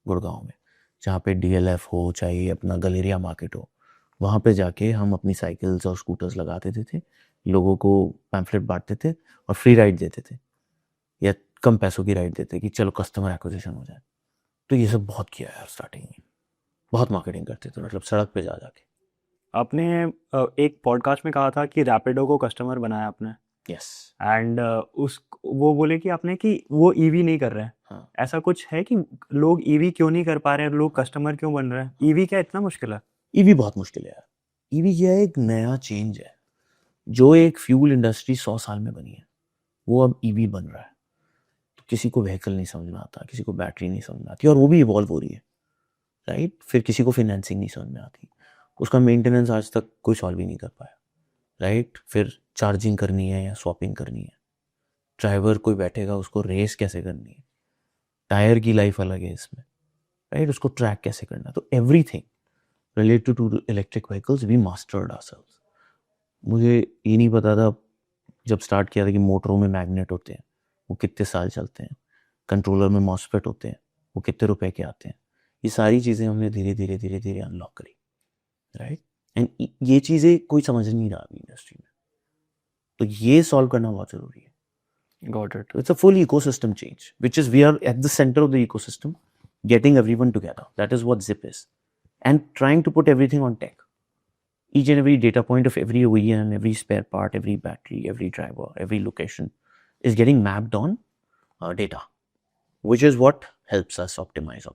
गुड़गांव में, जहाँ पे DLF हो, चाहे अपना गलेरिया मार्केट हो, वहाँ पे जाके हम अपनी साइकिल्स और स्कूटर्स लगा देते थे, लोगों को पैम्फलेट बांटते थे और फ्री राइड देते थे या कम पैसों की राइड देते कि चलो कस्टमर एक्विजिशन हो जाए. तो ये सब बहुत किया यार स्टार्टिंग में, बहुत मार्केटिंग करते थे, मतलब सड़क पे जा जाके. आपने एक पॉडकास्ट में कहा था कि रैपिडो को कस्टमर बनाया आपने. यस. एंड वो बोले कि आपने कि वो EV नहीं कर रहे हैं. हाँ. ऐसा कुछ है कि लोग EV क्यों नहीं कर पा रहे हैं, लोग कस्टमर क्यों बन रहे हैं? EV क्या इतना मुश्किल है? EV बहुत मुश्किल है यार. EV क्या है, एक नया चेंज है. जो एक फ्यूल इंडस्ट्री 100 साल में बनी है, वो अब EV बन रहा है. तो किसी को व्हीकल नहीं समझ में आता, किसी को बैटरी नहीं समझ में आती, और वो भी इवॉल्व हो रही है, राइट. फिर किसी को फाइनेंसिंग नहीं समझ में आती, उसका मेंटेनेंस आज तक कोई सॉल्व ही नहीं कर पाया, राइट. फिर चार्जिंग करनी है या स्वैपिंग करनी है, ड्राइवर कोई बैठेगा, उसको रेस कैसे करनी है, टायर की लाइफ अलग है इसमें, राइट. उसको ट्रैक कैसे करना है. तो everything related to electric vehicles we mastered ourselves. मुझे ये नहीं पता था जब स्टार्ट किया था कि मोटरों में मैग्नेट होते हैं, वो कितने साल चलते हैं, कंट्रोलर में मॉसफेट होते हैं, वो कितने रुपए के आते हैं. ये सारी चीज़ें हमने धीरे धीरे धीरे धीरे अनलॉक करी, राइट. एंड ये चीज़ें कोई समझ नहीं रहा अभी इंडस्ट्री में, तो ये सॉल्व करना बहुत ज़रूरी है. Got it. It's a full ecosystem change, which is we are at the center of the ecosystem, getting everyone together. That is what Zip is. And trying to put everything on tech. Each and every data point of every OEM, every spare part, every battery, every driver, every location is getting mapped on data, which is what helps us optimize.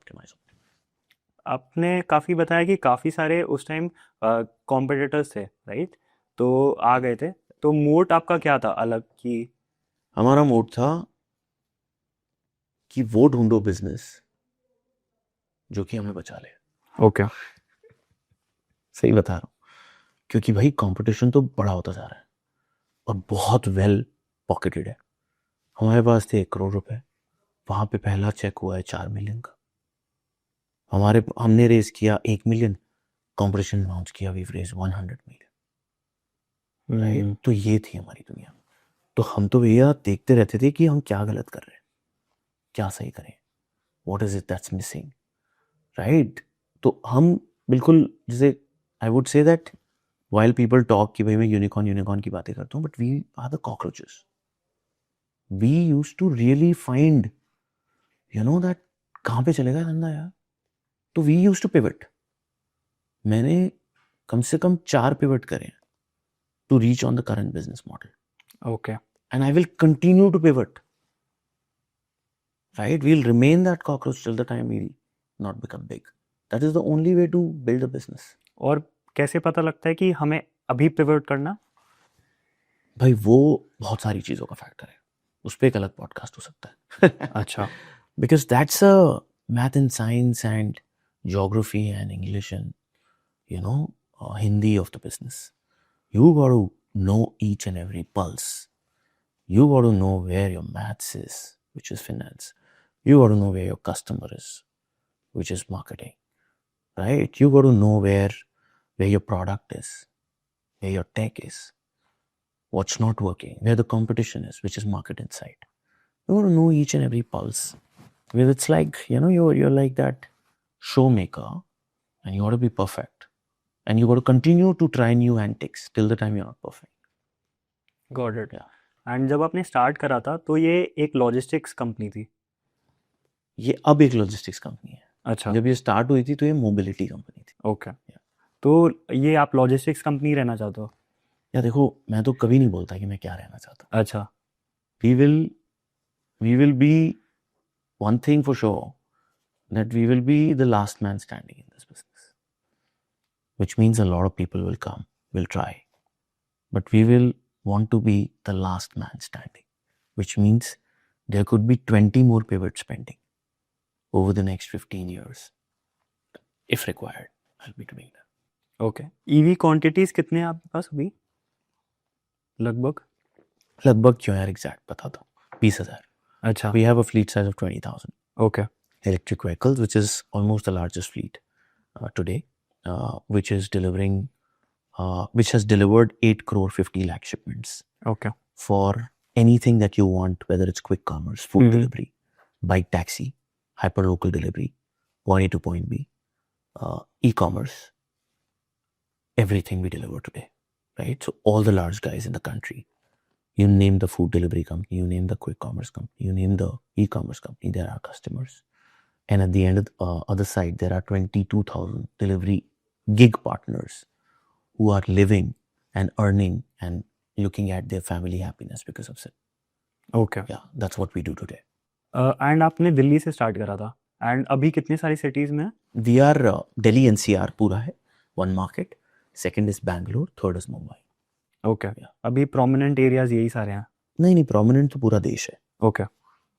आपने काफ़ी बताया कि काफ़ी सारे उस time competitors थे, right? तो आ गए थे, तो मोट आपका क्या था अलग कि? हमारा मोड था कि वो ढूंढो बिजनेस जो कि हमें बचा ले. ओके. सही बता रहा हूँ, क्योंकि भाई कंपटीशन तो बड़ा होता जा रहा है और बहुत वेल पॉकेटेड है. हमारे पास थे 1 करोड़ रुपए, वहाँ पे पहला चेक हुआ है 4 मिलियन का. हमने रेज किया 1 मिलियन, कंपटीशन लॉन्च किया, वी रेज 100 मिलियन, राइट. तो ये थी हमारी दुनिया. तो हम तो भैया देखते रहते थे कि हम क्या गलत कर रहे हैं, क्या सही करें, what is it that's missing, right. तो हम बिल्कुल, जैसे आई would say that while people talk कि भाई मैं यूनिकॉर्न की बातें करता हूँ, but we are the cockroaches. We used to really find, that कहाँ पे चलेगा धंधा यार. तो we used to pivot. मैंने कम से कम 4 pivot करे to reach on the current business model. Okay. And I will continue to pivot. Right? We'll remain that cockroach till the time we not become big. That is the only way to build a business. और कैसे पता लगता है कि हमें अभी pivot करना? भाई वो बहुत सारी चीज़ों का फैक्टर है, उस पर एक अलग पॉडकास्ट हो सकता है. अच्छा. Because that's a math and science and geography and English and Hindi of the business. You got to know each and every pulse. You got to know where your maths is, which is finance. You got to know where your customer is, which is marketing, right? You got to know where your product is, where your tech is, what's not working, where the competition is, which is market insight. You got to know each and every pulse. Because it's like, you're like that showmaker and you got to be perfect. And you got to continue to try new antics till the time you're not perfect. Got it. And जब आपने start करा था तो ये एक logistics company थी? ये अब एक लॉजिस्टिक्स कंपनी है. अच्छा. जब ये स्टार्ट हुई थी तो ये मोबिलिटी कंपनी थी. ओके. तो ये आप लॉजिस्टिक्स कंपनी रहना चाहते हो? या देखो, मैं तो कभी नहीं बोलता कि मैं क्या रहना चाहता हूँ. अच्छा. We will be one thing for sure, that we will be the last man standing in this business, which means a lot of people will come, will try, but we will want to be the last man standing, which means there could be 20 more pivots pending over the next 15 years. If required, I'll be doing that. Okay EV quantities कितने हैं आपके पास अभी लगभग लगभग क्यों यार exact बता दो 20,000. अच्छा We have a fleet size of 20,000 okay electric vehicles, which is almost the largest fleet today, which is delivering, which has delivered 8 crore 50 lakh shipments okay for anything that you want, whether it's quick commerce, food Mhm. delivery, bike taxi, hyperlocal delivery, point A to point B, e-commerce, everything we deliver today, right? So all the large guys in the country, you name the food delivery company, you name the quick commerce company, you name the e-commerce company, they're our customers. And at the end of the other side, there are 22,000 delivery gig partners who are living and earning and looking at their family happiness because of it. Okay Yeah, that's what we do today. And आपने दिल्ली से start करा था and अभी कितनी सारी cities में है We are Delhi NCR पूरा है, one market. Second is Bangalore, third is Mumbai. Okay अभी प्रोमिनेंट एरियाज यही सारे हैं नहीं prominent तो पूरा देश है, okay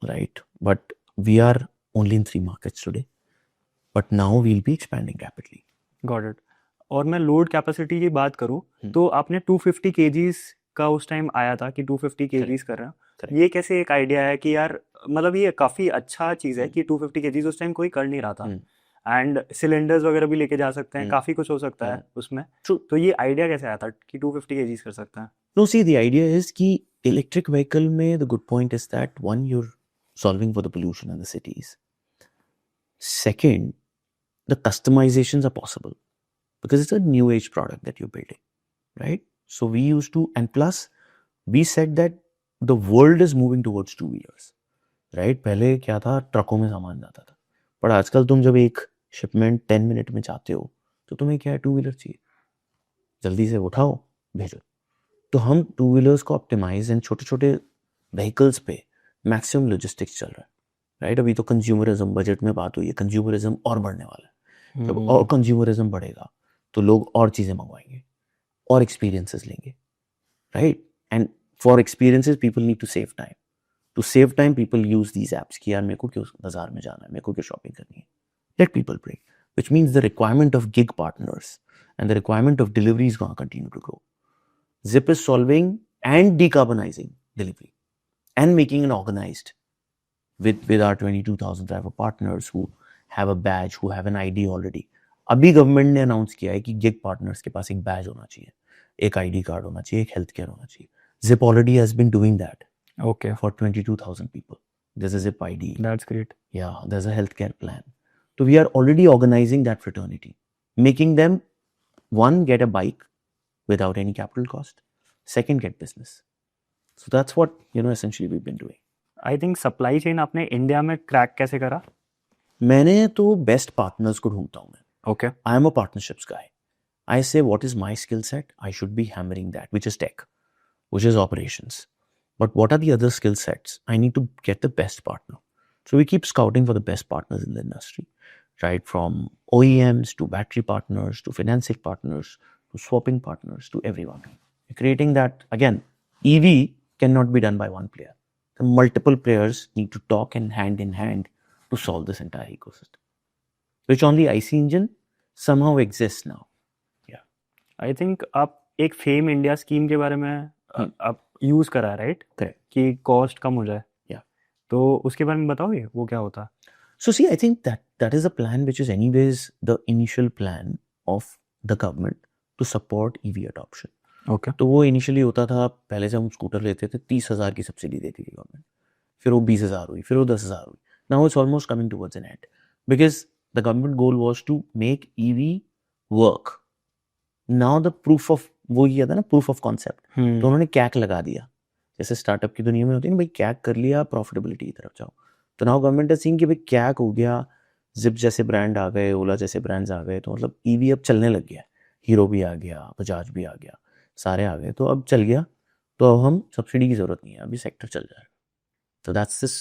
right? But we are only in 3 markets today. But now we'll be expanding rapidly. Got it और मैं लोड कैपेसिटी की बात करूं तो आपने 250 केजीज का उस टाइम आया था कि 250 केजीज कर रहे हैं Correct. ये कैसे एक आइडिया है कि यार मतलब ये काफ़ी अच्छा चीज़ है कि 250 केजीज उस टाइम कोई कर नहीं रहा था एंड सिलेंडर्स वगैरह भी लेके जा सकते हैं काफ़ी कुछ हो सकता है उसमें तो ये आइडिया कैसे आया था कि 250 केजीज कर सकते हैं No, see, the idea is कि electric vehicle में the good point is that one, you're solving for the pollution in the cities. Second, the customizations are possible because it's a new age product that you're building, right? So we used to, and plus we said that the world is moving towards 2 wheelers, right? पहले क्या था ट्रकों में सामान जाता था पर आजकल तुम जब एक शिपमेंट 10 मिनट में चाहते हो तो तुम्हें क्या है 2 व्हीलर चाहिए जल्दी से उठाओ भेजो तो हम 2 व्हीलर्स को ऑप्टिमाइज एंड छोटे छोटे व्हीकल्स पे मैक्सिमम लॉजिस्टिक्स चल रहा है राइट अभी तो कंज्यूमरिज्म बजट में बात हुई है कंज्यूमरिज्म और बढ़ने वाला है जब और कंज्यूमरिज्म बढ़ेगा तो लोग और चीज़ें मंगवाएंगे और एक्सपीरियंसेस लेंगे right and for experiences people need to save time to save time people use these apps कि यार मेरे को क्यों बाजार में जाना है मेरे को क्यों शॉपिंग करनी है let people break which means the requirement of gig partners and the requirement of delivery is gonna continue to grow Zip is solving and decarbonizing delivery and making it organized with our 22,000 driver partners who have a badge, who have an ID already. अभी government ने announce किया है कि gig partners के पास एक बैज होना चाहिए, एक ID कार्ड होना चाहिए, एक हेल्थ केयर होना चाहिए. Zip already has been doing that. Okay. For 22,000 people. There's a Zip ID. That's great. Yeah, there's a healthcare plan. So we are already organizing that fraternity, making them one get a bike without any capital cost. Second, get business. So that's what essentially we've been doing. I think supply chain आपने India में crack कैसे करा? मैंने तो best partners को ढूंढता हूँ मैं. Okay. I am a partnerships guy. I say what is my skill set? I should be hammering that, which is tech, which is operations. But what are the other skill sets? I need to get the best partner. So we keep scouting for the best partners in the industry, right? From OEMs to battery partners to financing partners to swapping partners to everyone. We're creating that, again, EV cannot be done by one player. The multiple players need to talk and hand in hand to solve this entire ecosystem, which on the IC engine somehow exists now. Yeah. I think आप एक fame India scheme के बारे में आप use करा है right Correct. कि cost कम हो जाए Yeah. तो उसके बारे में बताओगे वो क्या होता है So see, I think that is a plan which is anyways the initial plan of the government to support EV adoption. Okay तो वो इनिशियली होता था पहले जब हम स्कूटर लेते थे 30,000 की सब्सिडी देती थी गवर्नमेंट फिर वो 20,000 हुई फिर वो 10,000 हुई now it's almost coming towards an end because the government goal was to make EV work now the proof of वो किया था ना प्रूफ ऑफ कॉन्सेप्ट तो उन्होंने कैक लगा दिया जैसे स्टार्टअप की दुनिया में होती है ना भाई कैक कर लिया प्रॉफिटेबिलिटी की तरफ जाओ तो नाउ गवर्नमेंट है सीन कि भाई कैक हो गया जिप जैसे ब्रांड आ गए ओला जैसे ब्रांड्स आ गए तो मतलब ईवी अब चलने लग गया हीरो भी आ गया बजाज भी आ गया सारे आ गए तो अब चल गया तो अब हम सब्सिडी की जरूरत नहीं है अभी सेक्टर चल जाएगा तो that's this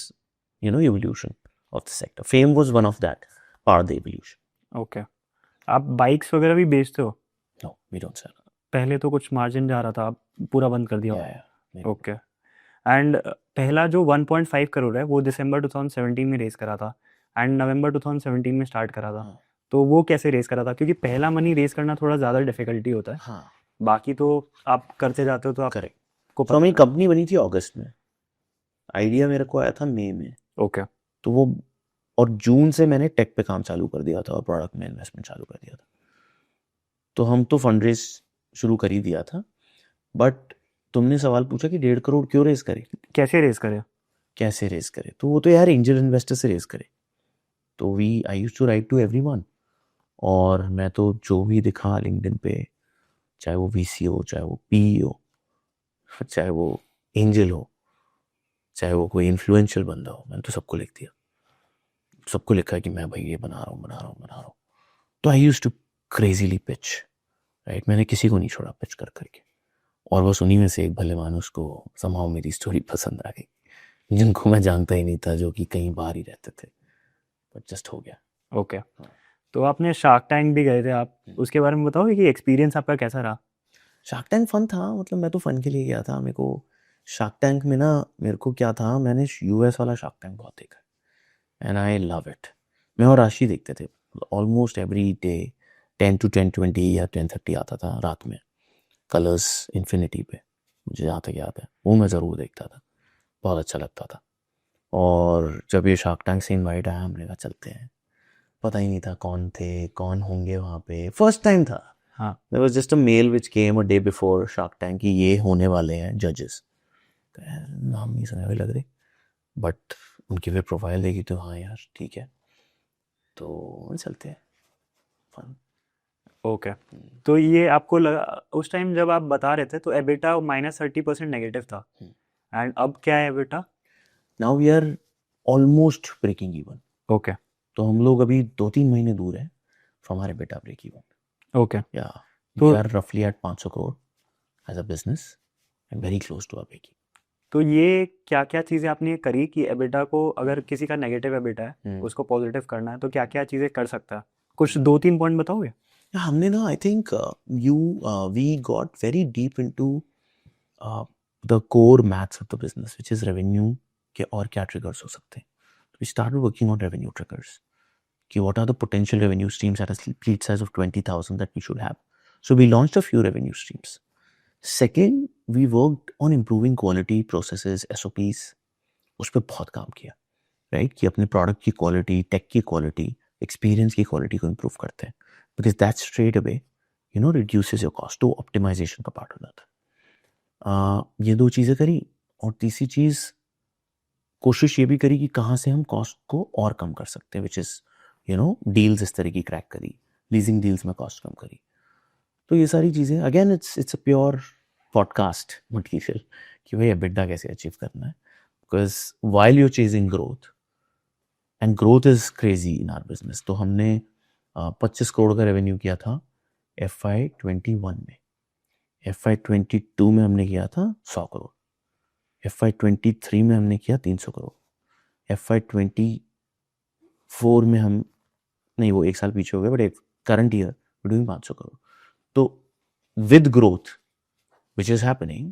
evolution of the sector fame was one of that part of the evolution okay आप बाइक्स वगैरह भी बेचते हो नो वी डोंट सेल पहले तो कुछ मार्जिन जा रहा था, आप पूरा बंद कर दिया? या ओके। एंड पहला जो 1.5 करोड़ है वो दिसंबर 2017 में रेस करा था एंड नवंबर 2017 में स्टार्ट करा था। हाँ तो वो कैसे रेस करा था? क्योंकि पहला मनी रेस करना थोड़ा ज़्यादा डिफिकल्टी होता है, हाँ बाकी तो आप करते जाते हो तो करेक्ट। आपको तो मेरी पता। कंपनी बनी थी अगस्त में, आइडिया मेरे को आया था मई में, ओके। तो वो और जून से मैंने टेक पे काम चालू कर दिया था और प्रोडक्ट में इन्वेस्टमेंट चालू कर दिया था। तो हम तो फंड रेस शुरू कर ही दिया था। बट तुमने सवाल पूछा कि 1.5 करोड़ क्यों रेस करे, कैसे रेस करे? कैसे रेस करे, तो वो तो यार एंजल इन्वेस्टर से रेस करे। तो I used to write to everyone, और मैं तो जो भी दिखा लिंक्डइन पे, चाहे वो वीसी हो, चाहे वो पी हो, चाहे वो एंजल हो, चाहे वो कोई इन्फ्लुएंशियल बंदा हो, मैंने तो सबको लिख दिया, सबको लिखा कि मैं भाई ये बना रहा हूँ। तो I used to crazily pitch, right. मैंने किसी को नहीं छोड़ा पिच कर करके, और बस उन्हीं में से एक भले मानुस को somehow मेरी स्टोरी पसंद आ गई, जिनको मैं जानता ही नहीं था, जो कि कहीं बाहर ही रहते थे, बट जस्ट हो गया। ओके। तो आपने शार्क टैंक भी गए थे आप, उसके बारे में बताओगे कि एक्सपीरियंस आपका कैसा रहा? शार्क टैंक फन था, मतलब मैं तो फन के लिए गया था। मेरे को शार्क टैंक में ना, मेरे को क्या था, मैंने यूएस वाला शार्क टैंक बहुत देखा एंड आई लव इट। मैं और राशि देखते थे ऑलमोस्ट एवरी डे, 10 to 10:20 या 10:30 आता था रात में, कलर्स इन्फिनिटी पे, मुझे जहाँ तक याद है वो मैं ज़रूर देखता था, बहुत अच्छा लगता था। और जब ये शार्क टैंक से इनवाइट आया, हमने कहा चलते हैं। पता ही नहीं था कौन थे, कौन होंगे वहाँ पे, फर्स्ट टाइम था। हाँ। There was just a mail which came a day before Shark Tank कि ये होने वाले हैं जजेस। नाम नहीं सुने हुए लग रहे, बट उनकी फिर प्रोफाइल देखी तो हाँ यार ठीक है, तो चलते हैं, फन। ओके। तो ये आपको लगा उस टाइम जब आप बता रहे थे तो एबिटा -30% नेगेटिव था, एंड अब क्या है EBITDA? Now we are almost breaking even. Okay. तो हम लोग अभी 2-3 महीने दूर है फ्रॉम हमारे बेटा ब्रेक इवन। ओके। या तो वी आर रफली at 500 crore as a business and very close to a break. तो ये क्या क्या चीज़ें आपने करी कि एबिटा को, अगर किसी का नेगेटिव एबिटा है उसको पॉजिटिव करना है, तो क्या क्या चीज़ें कर सकता है? कुछ 2-3 पॉइंट बताओगे? हमने ना, I think we got very deep into the core maths of the business, which is revenue के और क्या ट्रिगर्स हो सकते हैं। We started working on revenue triggers कि what are the potential revenue streams at a fleet size of 20,000 that we should have. So we launched a few revenue streams. Second, we worked on improving quality processes, SOPs, उस पर बहुत काम किया, right, कि अपने product की quality, take की quality, experience की क्वालिटी को इम्प्रूव करते हैं, because that straight away reduces your cost. तो ऑप्टिमाइजेशन का पार्ट हो जाता है। ये दो चीज़ें करी, और तीसरी चीज़ कोशिश ये भी करी कि कहाँ से हम कॉस्ट को और कम कर सकते हैं, विच इज़ डील्स इस तरह की क्रैक करी, लीजिंग डील्स में कॉस्ट कम करी। तो ये सारी चीज़ें, again it's a pure podcast material कि भाई एबिटा कैसे अचीव करना है, because while you chasing growth, and growth is crazy in our business. तो हमने 25 करोड़ का रेवेन्यू किया था FY21 में, FY22 में हमने किया था 100 करोड़, FY23 में हमने किया 300 करोड़, FY24 में हम, नहीं वो एक साल पीछे हो गया, but current year we doing 500 crore. तो with growth which is happening,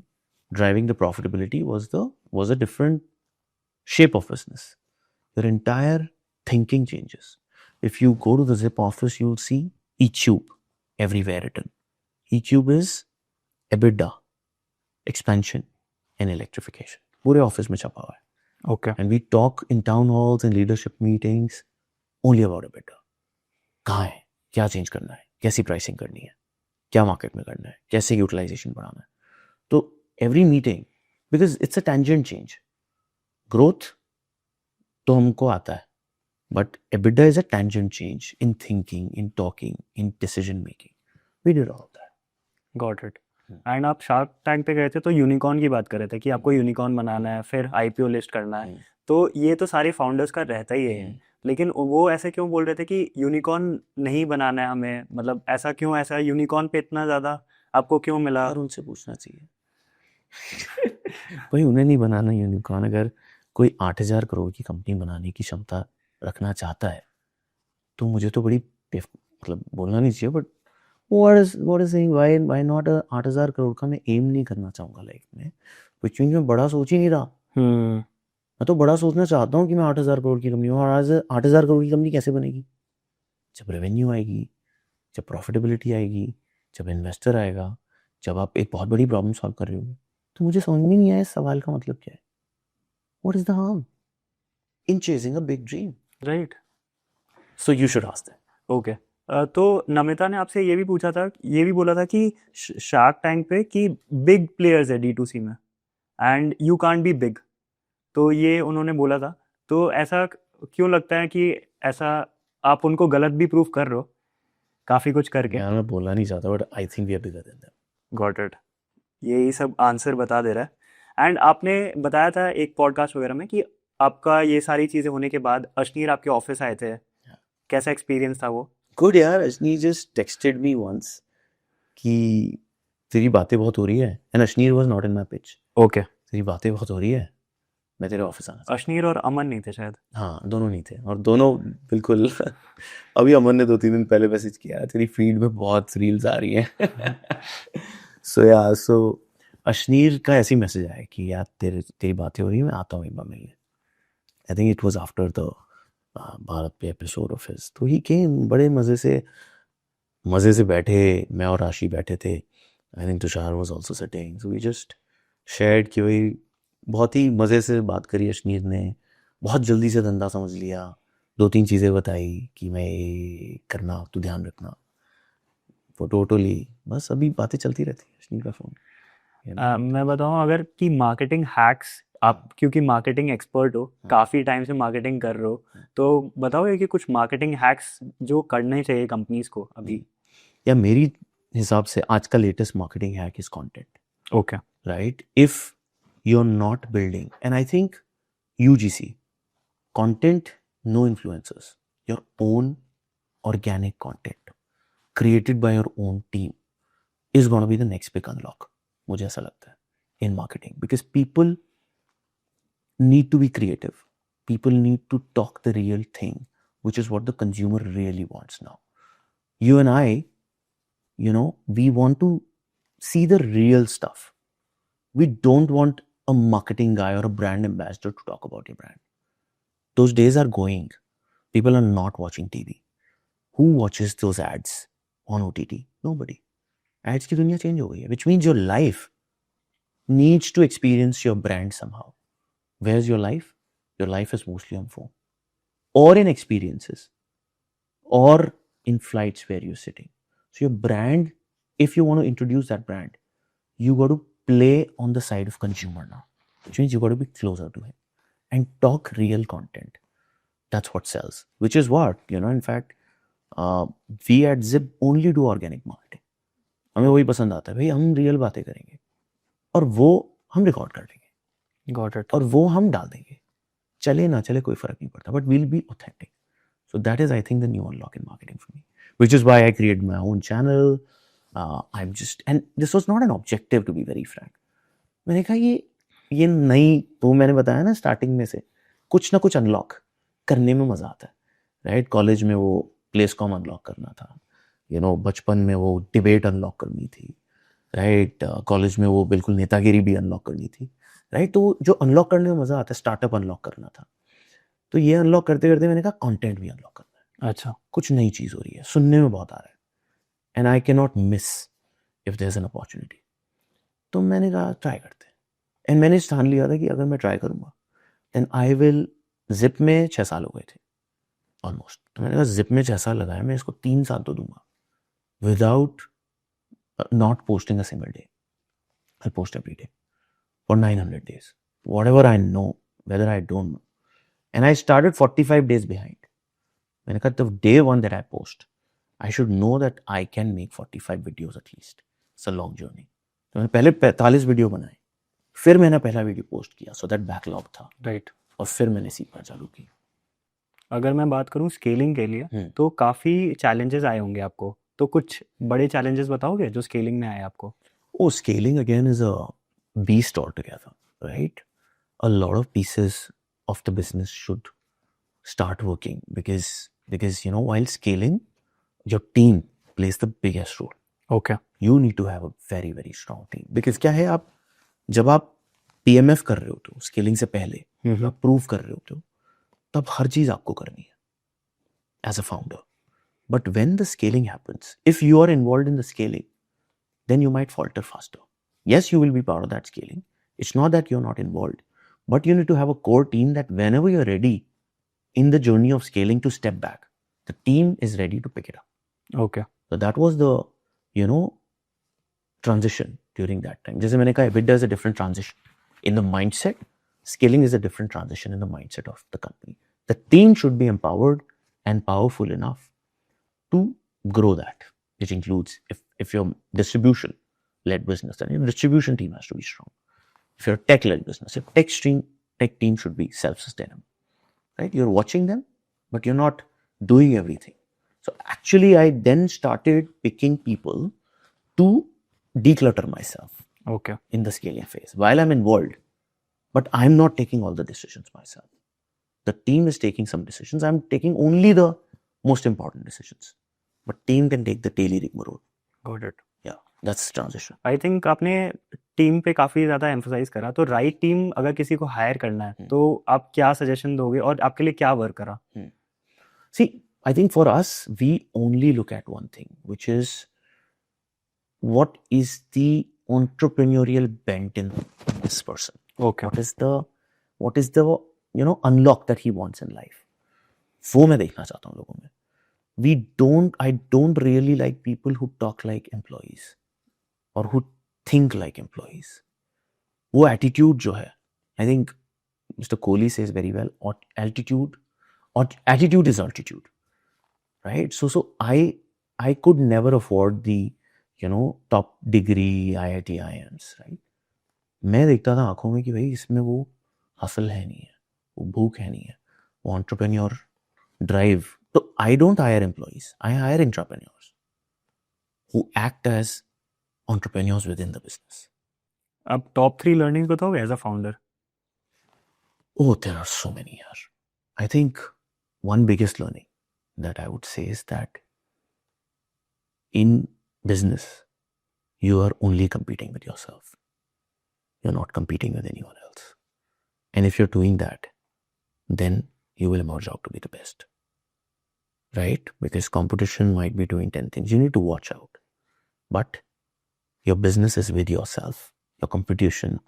driving the profitability was a different shape of business. Your entire thinking changes. If you go to the Zip office, you'll see eCube everywhere written. eCube is EBITDA, expansion and electrification. पूरे office में छपा हुआ है. Okay. And we talk in town halls and leadership meetings only about EBITDA. कहाँ है, क्या change करना है, कैसी प्राइसिंग करनी है, क्या मार्केट में करना है, कैसे यूटिलाइजेशन बढ़ाना है. तो every meeting, because it's a tangent change, growth तो हमको आता है, but EBITDA is a tangent change in thinking, in talking, in decision making. We did all that. Got it. And आप शार्क टैंक पे गए थे तो यूनिकॉर्न की बात कर रहे थे कि आपको यूनिकॉर्न बनाना है, फिर IPO लिस्ट करना है। तो ये तो सारे फाउंडर्स का रहता ही है, लेकिन वो ऐसे क्यों बोल रहे थे कि यूनिकॉर्न नहीं बनाना है हमें? मतलब ऐसा क्यों, ऐसा यूनिकॉर्न पे इतना ज़्यादा आपको क्यों मिला? और उनसे पूछना चाहिए. भाई उन्हें नहीं बनाना यूनिकॉर्न. अगर कोई 8,000 करोड़ की कंपनी बनाने की क्षमता रखना चाहता है, तो मुझे तो बड़ी मतलब बोलना नहीं चाहिए, but what is saying why not 8,000 crore का मैं एम नहीं करना चाहूँगा लाइफ में, which means मैं बड़ा सोच ही नहीं रहा। मैं तो बड़ा सोचना चाहता हूँ कि मैं 8,000 करोड़ की कंपनी हूँ। और आज 8,000 करोड़ की कंपनी कैसे बनेगी? जब रेवेन्यू आएगी, जब प्रॉफिटेबिलिटी आएगी, जब इन्वेस्टर आएगा, जब आप एक बहुत बड़ी प्रॉब्लम सॉल्व कर रहे हो। तो मुझे समझ में नहीं आया इस सवाल का मतलब क्या है। What is the harm in chasing a big dream? Right. So you should ask them. Okay. तो नमिता ने आपसे ये भी पूछा था, ये भी बोला था कि शार्क टैंक पे कि बिग प्लेयर्स है D2C में and you can't be big, तो ये उन्होंने बोला था। तो ऐसा क्यों लगता है कि ऐसा आप उनको गलत भी प्रूफ कर रहे हो काफ़ी कुछ करके? यार मैं बोलना नहीं चाहता but I think we are bigger than them. Got it. यही सब आंसर बता दे रहा है। एंड आपने बताया था एक पॉडकास्ट वगैरह में कि आपका ये सारी चीज़ें होने के बाद अश्नीर आपके ऑफिस आए थे, कैसा एक्सपीरियंस था वो? गुड यार, Ashneer just texted me once कि तेरी बातें बहुत हो रही है, and Ashneer was not in my pitch. Okay. तेरी बातें बहुत हो रही है, मैं तेरे ऑफिस आना चाहता अश्नीर और अमन नहीं थे शायद? हूं। हाँ, दोनों नहीं थे, और दोनों बिल्कुल अभी अमन ने 2-3 दिन पहले मैसेज किया, तेरी फीड में बहुत रील्स आ रही हैं। सो अश्नीर का ऐसी मैसेज आया कि यार तेरी बातें हो रही है, मैं आता हूँ एक बार मिलने। I think it was after the Bharat पे एपिसोड ऑफ हिज। तो ही केम, बड़े मज़े से बैठे, मैं और राशि बैठे थे। I think Tushar was also sitting, so we just shared कि भाई बहुत ही मज़े से बात करी अश्नीर ने, बहुत जल्दी से धंधा समझ लिया, 2-3 चीज़ें बताई कि मैं ये करना, तू ध्यान रखना, फोटो ली, बस अभी बातें चलती रहती है अश्नीर का फ़ोन। मैं बताऊँ अगर कि मार्केटिंग हैक्स, आप क्योंकि मार्केटिंग एक्सपर्ट हो, काफ़ी टाइम से मार्केटिंग कर रहे हो, तो बताओगे कि कुछ मार्केटिंग हैक्स जो करने चाहिए कंपनीज को अभी? या मेरी हिसाब से आज का latest marketing hack is content. Okay. Right, if you are not building, and I think UGC content, no influencers, your own organic content created by your own team is going to be the next big unlock, मुझे ऐसा लगता है, in marketing, because people need to be creative, people need to talk the real thing, which is what the consumer really wants now. You and I, you know, we want to see the real stuff. We don't want a marketing guy or a brand ambassador to talk about your brand. Those days are going. People are not watching TV. Who watches those ads on OTT? Nobody. Ads की दुनिया change हो गई है, which means your life needs to experience your brand somehow. Where's your life? Your life is mostly on phone, or in experiences, or in flights where you're sitting. So your brand, if you want to introduce that brand, you got to play on the side of consumer now, which means you got to be closer to him and talk real content. That's what sells, which is what, you know, in fact, we at Zip only do organic marketing. हमें वही पसंद आता है भाई, हम real बातें करेंगे और वो हम रिकॉर्ड कर देंगे। Got it. और वो हम डाल देंगे, चले ना चले कोई फर्क नहीं पड़ता, but will be authentic. So that is, I think, the new unlock in marketing for me, which is why I created my own channel. I'm just, and this was not an objective, to be very frank. मैंने कहा ये नई, तो मैंने बताया ना starting में से कुछ ना कुछ अनलॉक करने में मज़ा आता है, राइट? कॉलेज में वो प्लेस कॉम अनलॉक करना था, यू नो, बचपन में वो डिबेट अनलॉक करनी थी, राइट? कॉलेज में वो बिल्कुल नेतागिरी भी अनलॉक करनी थी, राइट? तो जो अनलॉक करने में मज़ा आता है, स्टार्टअप अनलॉक करना था, तो ये अनलॉक करते करते मैंने कहा कंटेंट भी अनलॉक करना है. अच्छा, कुछ नई चीज़ हो रही है, सुनने में बहुत आ रहा है, and I can not miss if there is an opportunity. तो मैंने कहा ट्राई करते हैं, एंड मैंने ठान लिया था कि अगर मैं ट्राई करूँगा देन आई विल. जिप में 6 साल हो गए थे ऑलमोस्ट, तो मैंने कहा जिप में 6 साल लगाया, मैं इसको 3 साल तो दूंगा without not posting a single day. I post every day for 900 days, whatever I know, whether I don't know. And I started 45 days behind. मैंने कहा the day one that I post, I should know that I can make 45 videos at least. It's a long journey. तो मैंने पहले 45 video बनाए, फिर मैंने पहला video post किया, सो दैट बैकलॉग था, राइट. और फिर मैंने सीखना चालू की. अगर मैं बात करूं स्केलिंग के लिए तो काफ़ी चैलेंजेस आए होंगे आपको, तो कुछ बड़े चैलेंजेस बताओगे जो स्केलिंग में आए आपको? Oh, scaling again is a beast altogether, right? A lot of pieces of the business should start working because you know, while scaling, your team plays the biggest role. Okay you need to have a very very strong team, because क्या है, आप जब आप PMF कर रहे होते हो scaling से पहले, जब आप प्रूव कर रहे होते हो, तब हर चीज आपको करनी है as a founder. But when the scaling happens, if you are involved in the scaling, then you might falter faster. Yes, you will be part of that scaling. It's not that you're not involved, but you need to have a core team that whenever you're ready in the journey of scaling to step back, the team is ready to pick it up. Okay So that was the, you know, transition during that time. जैसे मैंने कहा, EBITDA is a different transition in the mindset. Scaling is a different transition in the mindset of the company. The team should be empowered and powerful enough to grow that, which includes if you're distribution led business, then your distribution team has to be strong. If you're a tech led business, your tech team should be self-sustainable, right? You're watching them, but you're not doing everything. So actually, I then started picking people to declutter myself okay in the scaling phase while I'm involved, but I'm not taking all the decisions myself. The team is taking some decisions. I'm taking only the most important decisions, but team can take the daily rigmarole. Got it. Yeah, that's the transition. I think आपने team पे काफ़ी ज़्यादा emphasise करा, तो right team अगर किसी को higher करना है तो आप क्या सजेशन दोगे और आपके लिए क्या वर्क करा? See, I think for us, we only look at one thing, which is what is the entrepreneurial bent in this person. Okay What is the unlock that he wants in life. वो मैं देखना चाहता हूँ लोगों में. I don't really like people who talk like employees or who think like employees. वो attitude जो है, I think Mr. Kohli says very well, attitude is altitude, right? So I could never afford the top degree IIT IIMs, right? मैं देखता था आंखों में कि भाई इसमें वो हसल है नहीं है, वो भूख है नहीं है, वो entrepreneur drive. So I don't hire employees. I hire entrepreneurs who act as entrepreneurs within the business. अब टॉप 3 लर्निंग्स बताओगे as a founder? Oh, there are so many here. I think one biggest learning that I would say is that in business, you are only competing with yourself. You're not competing with anyone else. And if you're doing that, then you will emerge out to be the best. Right? Because competition might be doing 10 things. You need to watch out. But your business is with yourself. Your competition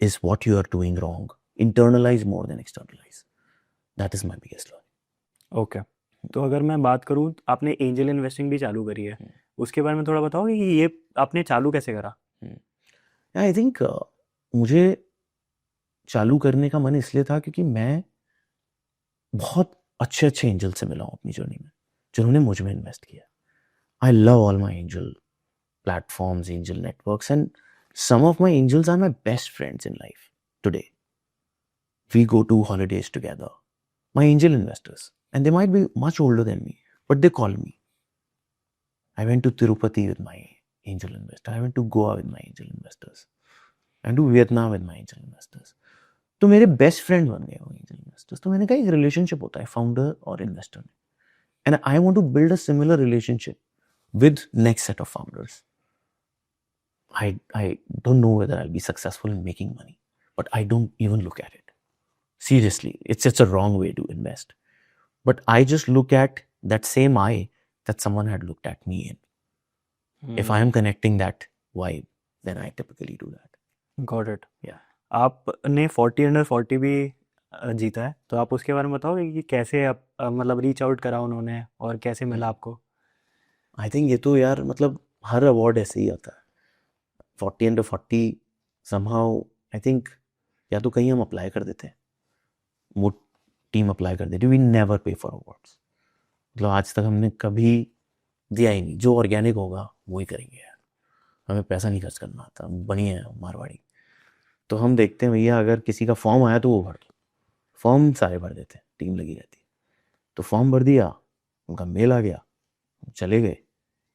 is what you are doing wrong. Internalize more than externalize. That is my biggest learning. Okay तो अगर मैं बात करूँ, आपने angel investing भी चालू करी है, उसके बारे में थोड़ा बताओगे कि ये आपने चालू कैसे करा? आई थिंक मुझे चालू करने का मन इसलिए था क्योंकि मैं बहुत अच्छे अच्छे एंजल से मिला हूँ अपनी जर्नी में, जिन्होंने मुझ में इन्वेस्ट किया. I love all my angel platforms, angel networks, and some of my angels are my best friends in life today. We go to holidays together. My angel investors, and they might be much older than me, but they call me. I went to Tirupati with my angel investor. I went to Goa with my angel investors. I went to Vietnam with my angel investors. तो मेरे best friend बन गए वो angel investors. तो मैंने कहा एक relationship होता है फाउंडर और इन्वेस्टर में, and I want to build a similar relationship with next set of founders. I don't know whether I'll be successful in making money, but I don't even look at it. Seriously, it's a wrong way to invest. But I just look at that same eye that someone had looked at me in. If I am connecting that vibe, then I typically do that. Got it. Yeah. आपने 40 under 40 भी जीता है, तो आप उसके बारे में बताओगे कि कैसे आप मतलब रीच आउट करा उन्होंने और कैसे मिला आपको? I think ये तो यार मतलब हर अवार्ड ऐसे ही आता है. 40 under 40 somehow I think या तो कहीं हम अप्लाई कर देते हैं, वो टीम अप्लाई कर देती है. वी नेवर पे फॉर अवार्ड्स. मतलब आज तक हमने कभी दिया ही नहीं. जो ऑर्गेनिक होगा वो ही करेंगे यार, हमें पैसा नहीं खर्च करना आता. बनी है मारवाड़ी, तो हम देखते हैं भैया अगर किसी का फॉर्म आया तो वो भर दो. फॉर्म सारे भर देते हैं, टीम लगी रहती है. तो फॉर्म भर दिया, उनका मेल आ गया, चले गए,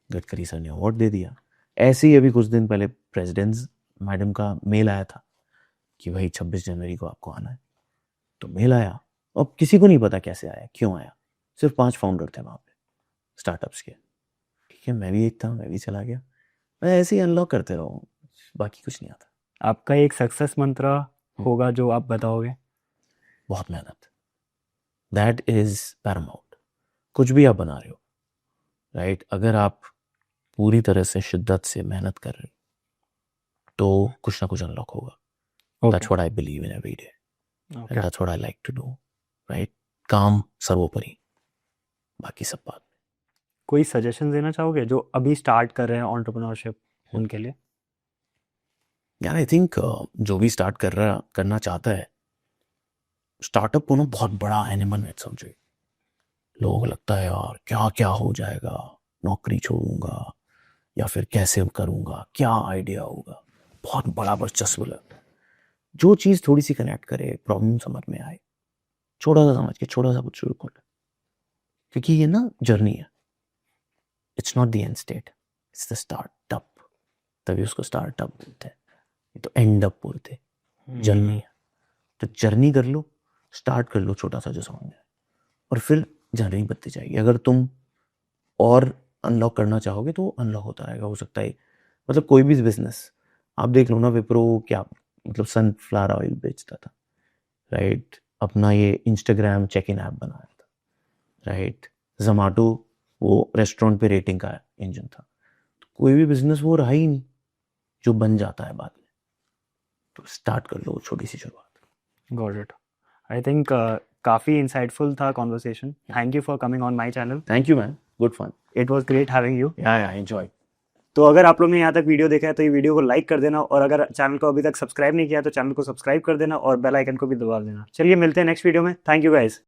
गडकरी सर ने अवार्ड दे दिया. ऐसे ही अभी कुछ दिन पहले प्रेसिडेंट्स मैडम का मेल आया था कि भाई 26 जनवरी को आपको आना है. तो मेल आया, अब किसी को नहीं पता कैसे आया, क्यों आया. सिर्फ 5 फाउंडर थे वहाँ पे स्टार्टअप्स के. ठीक है, मैं भी एक था, मैं भी चला गया. मैं ऐसे ही अनलॉक करते रहूँ, बाकी कुछ नहीं आता। आपका एक सक्सेस मंत्र होगा जो आप बताओगे? बहुत मेहनत, दैट इज पैरामाउंट। कुछ भी आप बना रहे हो, राइट, अगर आप पूरी तरह से शिद्दत से मेहनत कर रहे हो तो कुछ ना कुछ अनलॉक होगा। That's what I believe in every day, Okay. That's what I like to do, right. काम सर्वोपरि, बाकी सब बात। कोई सजेशन देना चाहोगे जो अभी स्टार्ट कर रहे हैं एंटरप्रेन्योरशिप, उनके लिए? यार आई थिंक जो भी स्टार्ट करना चाहता है, स्टार्टअप को ना बहुत बड़ा एनिमल मत समझे। लोगों को लगता है यार क्या क्या हो जाएगा, नौकरी छोड़ूंगा या फिर कैसे करूंगा, क्या आइडिया होगा, बहुत बड़ा वर्चस्व लगता है। जो चीज़ थोड़ी सी कनेक्ट करे, प्रॉब्लम समझ में आए, छोटा सा समझ के छोटा सा कुछ शुरू कर ले, क्योंकि ये ना जर्नी है, it's not the end state, it's the startup. तभी उसको स्टार्टअप बोलते हैं, ये तो एंड अप बोलते हैं। जर्नी है, तो जर्नी कर लो, स्टार्ट कर लो छोटा सा जो समझ में आए, और फिर जर्नी बढ़ती जाएगी। अगर तुम और अनलॉक करना चाहोगे तो अनलॉक होता रहेगा। हो सकता है मतलब कोई भी बिजनेस आप देख लो ना, विप्रो क्या मतलब सनफ्लावर ऑयल बेचता था, राइट, अपना ये इंस्टाग्राम चेक इन ऐप बनाया था, राइट, जोमेटो वो रेस्टोरेंट पे रेटिंग का इंजन था। तो कोई भी बिजनेस वो रहा ही नहीं जो बन जाता है बाद में। तो स्टार्ट कर लो छोटी सी शुरुआत। Got it. आई थिंक काफ़ी इंसाइटफुल था conversation. Thank you for coming on my channel. Thank you man, good fun, it was great having you. Yeah enjoy. तो अगर आप लोग ने यहाँ तक वीडियो देखा है तो ये वीडियो को लाइक कर देना, और अगर चैनल को अभी तक सब्सक्राइब नहीं किया तो चैनल को सब्सक्राइब कर देना और बेल आइकन को भी दबा देना। चलिए मिलते हैं नेक्स्ट वीडियो में। Thank you guys.